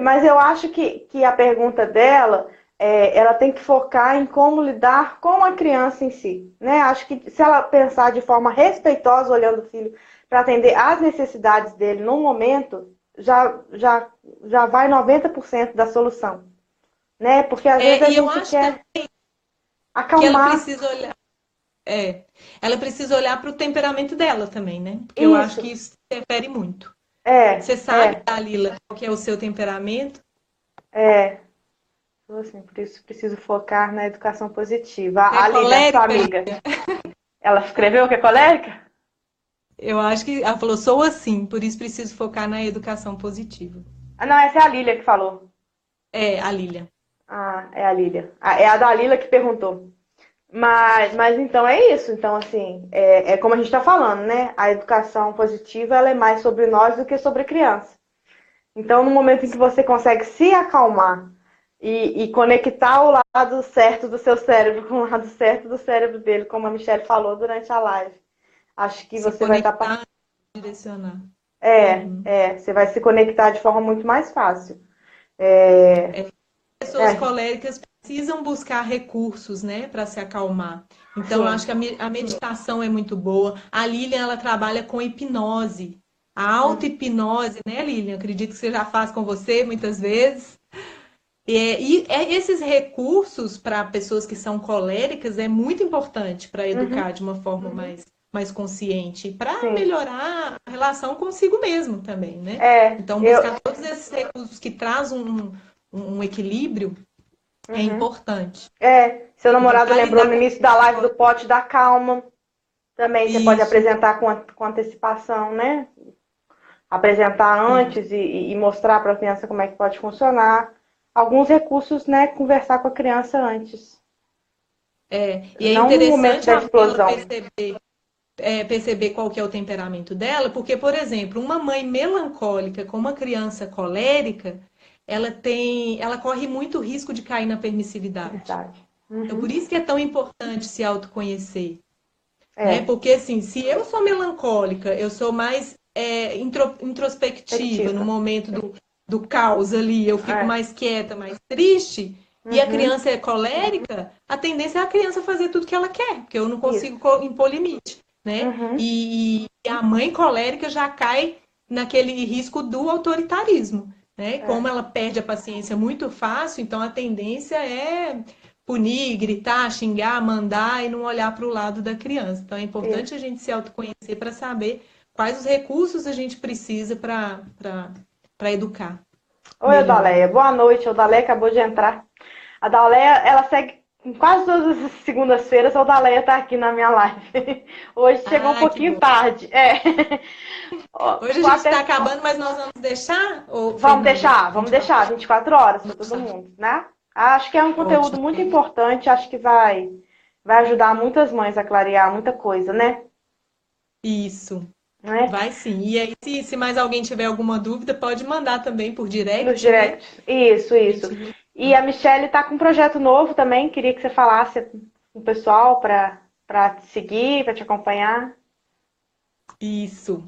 Speaker 1: Mas eu acho que a pergunta dela, ela tem que focar em como lidar com a criança em si, né? Acho que se ela pensar de forma respeitosa, olhando o filho, para atender às necessidades dele no momento, já vai 90% da solução, né? Porque às vezes a gente quer acalmar.
Speaker 2: Que ela precisa olhar. Ela precisa olhar para o temperamento dela também, né? Porque eu acho que isso interfere muito. Você sabe, Dalila, qual que é o seu temperamento?
Speaker 1: Assim, por isso preciso focar na educação positiva. A Lívia,
Speaker 2: colérica,
Speaker 1: sua amiga, ela escreveu que é colérica?
Speaker 2: Eu acho que ela falou, sou assim, por isso preciso focar na educação positiva.
Speaker 1: Ah, não, essa é a Lília que falou.
Speaker 2: É, a Lília.
Speaker 1: Ah, é a Lília. É a Dalila que perguntou. Mas então é isso. Então, assim, como a gente está falando, né? A educação positiva ela é mais sobre nós do que sobre a criança. Então, no momento em que você consegue se acalmar e conectar o lado certo do seu cérebro com o lado certo do cérebro dele, como a Michelle falou durante a live, acho que você vai estar...
Speaker 2: direcionar.
Speaker 1: Você vai se conectar de forma muito mais fácil.
Speaker 2: Pessoas coléricas precisam buscar recursos, né, para se acalmar. Então, eu acho que a meditação é muito boa. A Lilian, ela trabalha com hipnose. A auto-hipnose, né, Lilian? Acredito que você já faz com você muitas vezes. E esses recursos para pessoas que são coléricas é muito importante para educar de uma forma mais consciente, para melhorar a relação consigo mesmo também, né? Então, buscar todos esses recursos que trazem um equilíbrio é importante.
Speaker 1: Seu namorado lembrou no início da live do pote da calma. Também você pode apresentar com antecipação, né? Apresentar antes e mostrar para a criança como é que pode funcionar. Alguns recursos, né? Conversar com a criança antes.
Speaker 2: E é
Speaker 1: não
Speaker 2: interessante
Speaker 1: no momento da explosão.
Speaker 2: Perceber qual que é o temperamento dela, porque, por exemplo, uma mãe melancólica com uma criança colérica, ela corre muito risco de cair na permissividade. Então, por isso que é tão importante se autoconhecer. Né? Porque, assim, se eu sou melancólica, eu sou mais introspectiva no momento do caos ali, eu fico mais quieta, mais triste, e a criança é colérica, a tendência é a criança fazer tudo que ela quer, porque eu não consigo impor limite. Né? E a mãe colérica já cai naquele risco do autoritarismo. Né? Como ela perde a paciência muito fácil, então a tendência é punir, gritar, xingar, mandar e não olhar para o lado da criança. Então é importante a gente se autoconhecer para saber quais os recursos a gente precisa para educar.
Speaker 1: Oi, Odaleia. Boa noite. A Odaleia acabou de entrar. A Odaleia, ela segue quase todas as segundas-feiras. A Odaleia está aqui na minha live. Hoje chegou um pouquinho tarde.
Speaker 2: Hoje a gente está acabando, mas nós vamos deixar?
Speaker 1: Vamos deixar 24 horas para todo mundo, né? Acho que é um conteúdo muito importante. Acho que vai ajudar muitas mães a clarear muita coisa, né?
Speaker 2: Isso.
Speaker 1: né?
Speaker 2: Vai sim. E aí, se mais alguém tiver alguma dúvida, pode mandar também por
Speaker 1: Nos
Speaker 2: direct, né?
Speaker 1: directs. Isso,
Speaker 2: A
Speaker 1: isso.
Speaker 2: gente-
Speaker 1: E a Michelle tá com um projeto novo também. Queria que você falasse com o pessoal para te seguir, para te acompanhar.
Speaker 2: Isso.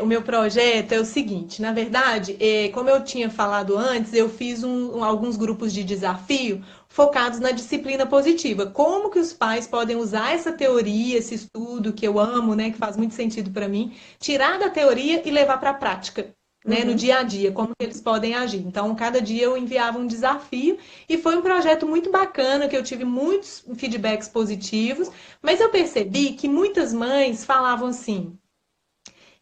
Speaker 2: O meu projeto é o seguinte, na verdade, como eu tinha falado antes, eu fiz alguns grupos de desafio focados na disciplina positiva. Como que os pais podem usar essa teoria, esse estudo que eu amo, né, que faz muito sentido para mim, tirar da teoria e levar para a prática, né, no
Speaker 1: Uhum.
Speaker 2: dia a dia, como que eles podem agir. Então, cada dia eu enviava um desafio e foi um projeto muito bacana, que eu tive muitos feedbacks positivos, mas eu percebi que muitas mães falavam assim: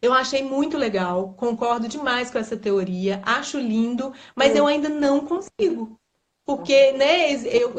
Speaker 2: eu achei muito legal, concordo demais com essa teoria, acho lindo, mas eu
Speaker 1: Hum.
Speaker 2: ainda não consigo. Porque, né,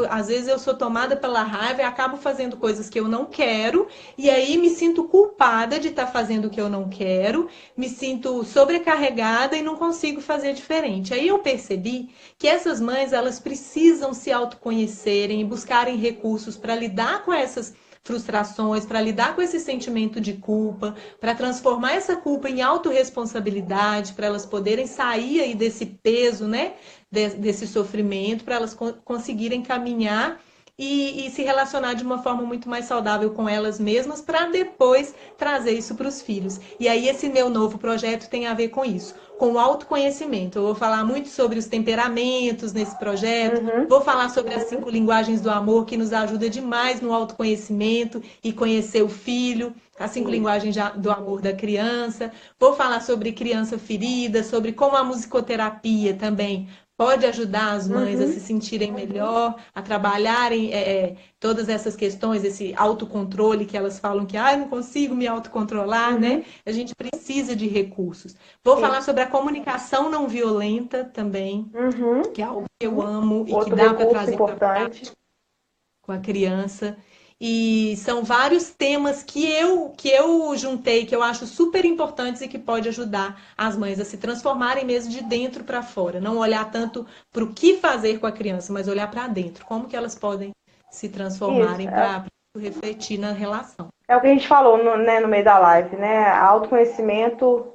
Speaker 2: às vezes eu sou tomada pela raiva e acabo fazendo coisas que eu não quero, e aí me sinto culpada de estar fazendo o que eu não quero, me sinto sobrecarregada e não consigo fazer diferente. Aí eu percebi que essas mães, elas precisam se autoconhecerem e buscarem recursos para lidar com essas frustrações, para lidar com esse sentimento de culpa, para transformar essa culpa em autorresponsabilidade, para elas poderem sair aí desse peso, né, desse sofrimento, para elas conseguirem caminhar e se relacionar de uma forma muito mais saudável com elas mesmas, para depois trazer isso para os filhos. E aí esse meu novo projeto tem a ver com isso, com o autoconhecimento. Eu vou falar muito sobre os temperamentos nesse projeto,
Speaker 1: Uhum.
Speaker 2: vou falar sobre as 5 linguagens do amor, que nos ajuda demais no autoconhecimento e conhecer o filho, as 5 linguagens do amor da criança. Vou falar sobre criança ferida, sobre como a musicoterapia também pode ajudar as mães a se
Speaker 1: Uhum.
Speaker 2: sentirem melhor, a trabalharem todas essas questões, esse autocontrole que elas falam que não consigo me autocontrolar, né?
Speaker 1: Uhum.
Speaker 2: A gente precisa de recursos. Vou falar
Speaker 1: Isso.
Speaker 2: sobre a comunicação não violenta também,
Speaker 1: Uhum.
Speaker 2: que é algo que eu amo e que
Speaker 1: Outro
Speaker 2: dá para
Speaker 1: recurso
Speaker 2: trazer para
Speaker 1: importante.
Speaker 2: com a criança. E são vários temas que eu juntei, que eu acho super importantes e que pode ajudar as mães a se transformarem mesmo de dentro para fora. Não olhar tanto para o que fazer com a criança, mas olhar para dentro. Como que elas podem se
Speaker 1: Isso.
Speaker 2: transformarem para refletir na relação.
Speaker 1: É o que a gente falou né, no meio da live, né? Autoconhecimento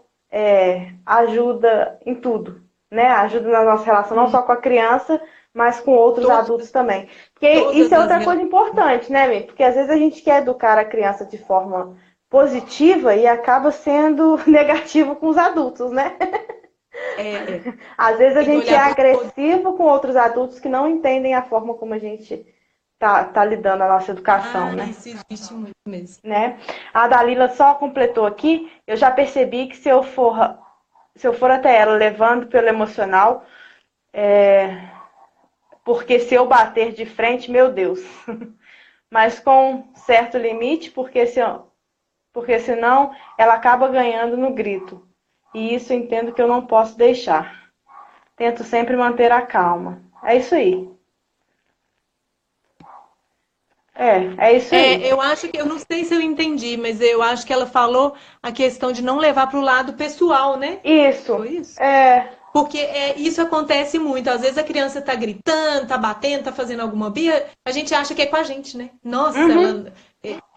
Speaker 1: ajuda em tudo, né? Ajuda na nossa relação, não só com a criança, mas com outros adultos
Speaker 2: Todas,
Speaker 1: também. Porque isso
Speaker 2: todas
Speaker 1: é
Speaker 2: as
Speaker 1: outra coisa importante, né, Mi? Porque às vezes a gente quer educar a criança de forma positiva e acaba sendo negativo com os adultos, né?
Speaker 2: é,
Speaker 1: Às vezes a
Speaker 2: tem que
Speaker 1: gente é
Speaker 2: olhar para o
Speaker 1: agressivo com outros adultos que não entendem a forma como a gente tá lidando a nossa educação, né?
Speaker 2: isso existe muito mesmo.
Speaker 1: Né? A Dalila só completou aqui. Eu já percebi que se eu for até ela levando pelo emocional, porque se eu bater de frente, meu Deus. Mas com certo limite, porque senão ela acaba ganhando no grito. E isso eu entendo que eu não posso deixar. Tento sempre manter a calma. É isso aí. É isso aí.
Speaker 2: Eu acho que, eu não sei se eu entendi, mas eu acho que ela falou a questão de não levar para o lado pessoal, né?
Speaker 1: Isso.
Speaker 2: Foi isso?
Speaker 1: É.
Speaker 2: Porque isso acontece muito. Às vezes a criança tá gritando, tá batendo, tá fazendo alguma birra, a gente acha que é com a gente, né? Nossa,
Speaker 1: Uhum.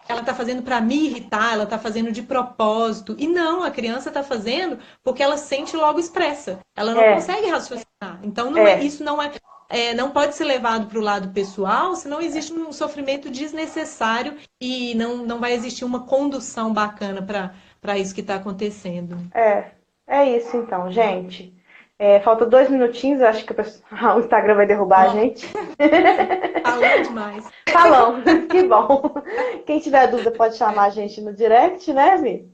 Speaker 2: ela tá fazendo para me irritar, ela tá fazendo de propósito. E não, a criança tá fazendo porque ela sente e logo expressa. Ela não
Speaker 1: É.
Speaker 2: consegue raciocinar. Então
Speaker 1: É.
Speaker 2: isso não pode ser levado para o lado pessoal, senão existe um sofrimento desnecessário e não vai existir uma condução bacana para isso que está acontecendo.
Speaker 1: É. É isso então, gente. Falta 2 minutinhos, acho que o Instagram vai derrubar a
Speaker 2: Ó,
Speaker 1: gente.
Speaker 2: falando demais.
Speaker 1: Falamos, que bom. Quem tiver dúvida pode chamar a gente no direct, né, Vi?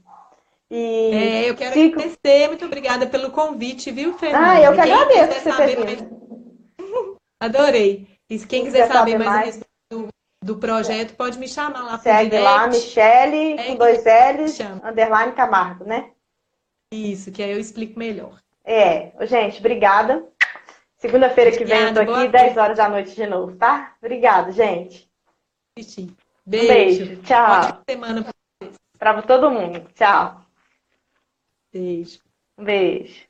Speaker 1: E
Speaker 2: Eu quero
Speaker 1: sigo.
Speaker 2: agradecer, muito obrigada pelo convite, viu,
Speaker 1: Eu
Speaker 2: Fernanda?
Speaker 1: que
Speaker 2: E quem
Speaker 1: agradeço
Speaker 2: quiser
Speaker 1: você ter
Speaker 2: saber mais,
Speaker 1: vindo.
Speaker 2: adorei. E quem
Speaker 1: Quem
Speaker 2: quiser
Speaker 1: quiser
Speaker 2: saber
Speaker 1: saber
Speaker 2: mais a
Speaker 1: mais,
Speaker 2: respeito do projeto, pode me chamar lá por
Speaker 1: segue lá,
Speaker 2: direct.
Speaker 1: Michele, com
Speaker 2: Segue,
Speaker 1: dois
Speaker 2: me
Speaker 1: L's,
Speaker 2: chama.
Speaker 1: underline Camargo, né?
Speaker 2: Isso, que aí eu explico melhor.
Speaker 1: Gente, obrigada. Segunda-feira que vem eu tô
Speaker 2: Obrigada, boa
Speaker 1: aqui, 10
Speaker 2: noite.
Speaker 1: horas da noite de novo, tá? Obrigada, gente. Um
Speaker 2: Beijo.
Speaker 1: beijo.
Speaker 2: Ótima
Speaker 1: Tchau.
Speaker 2: semana para
Speaker 1: Pra todo mundo. Tchau.
Speaker 2: vocês.
Speaker 1: Um beijo.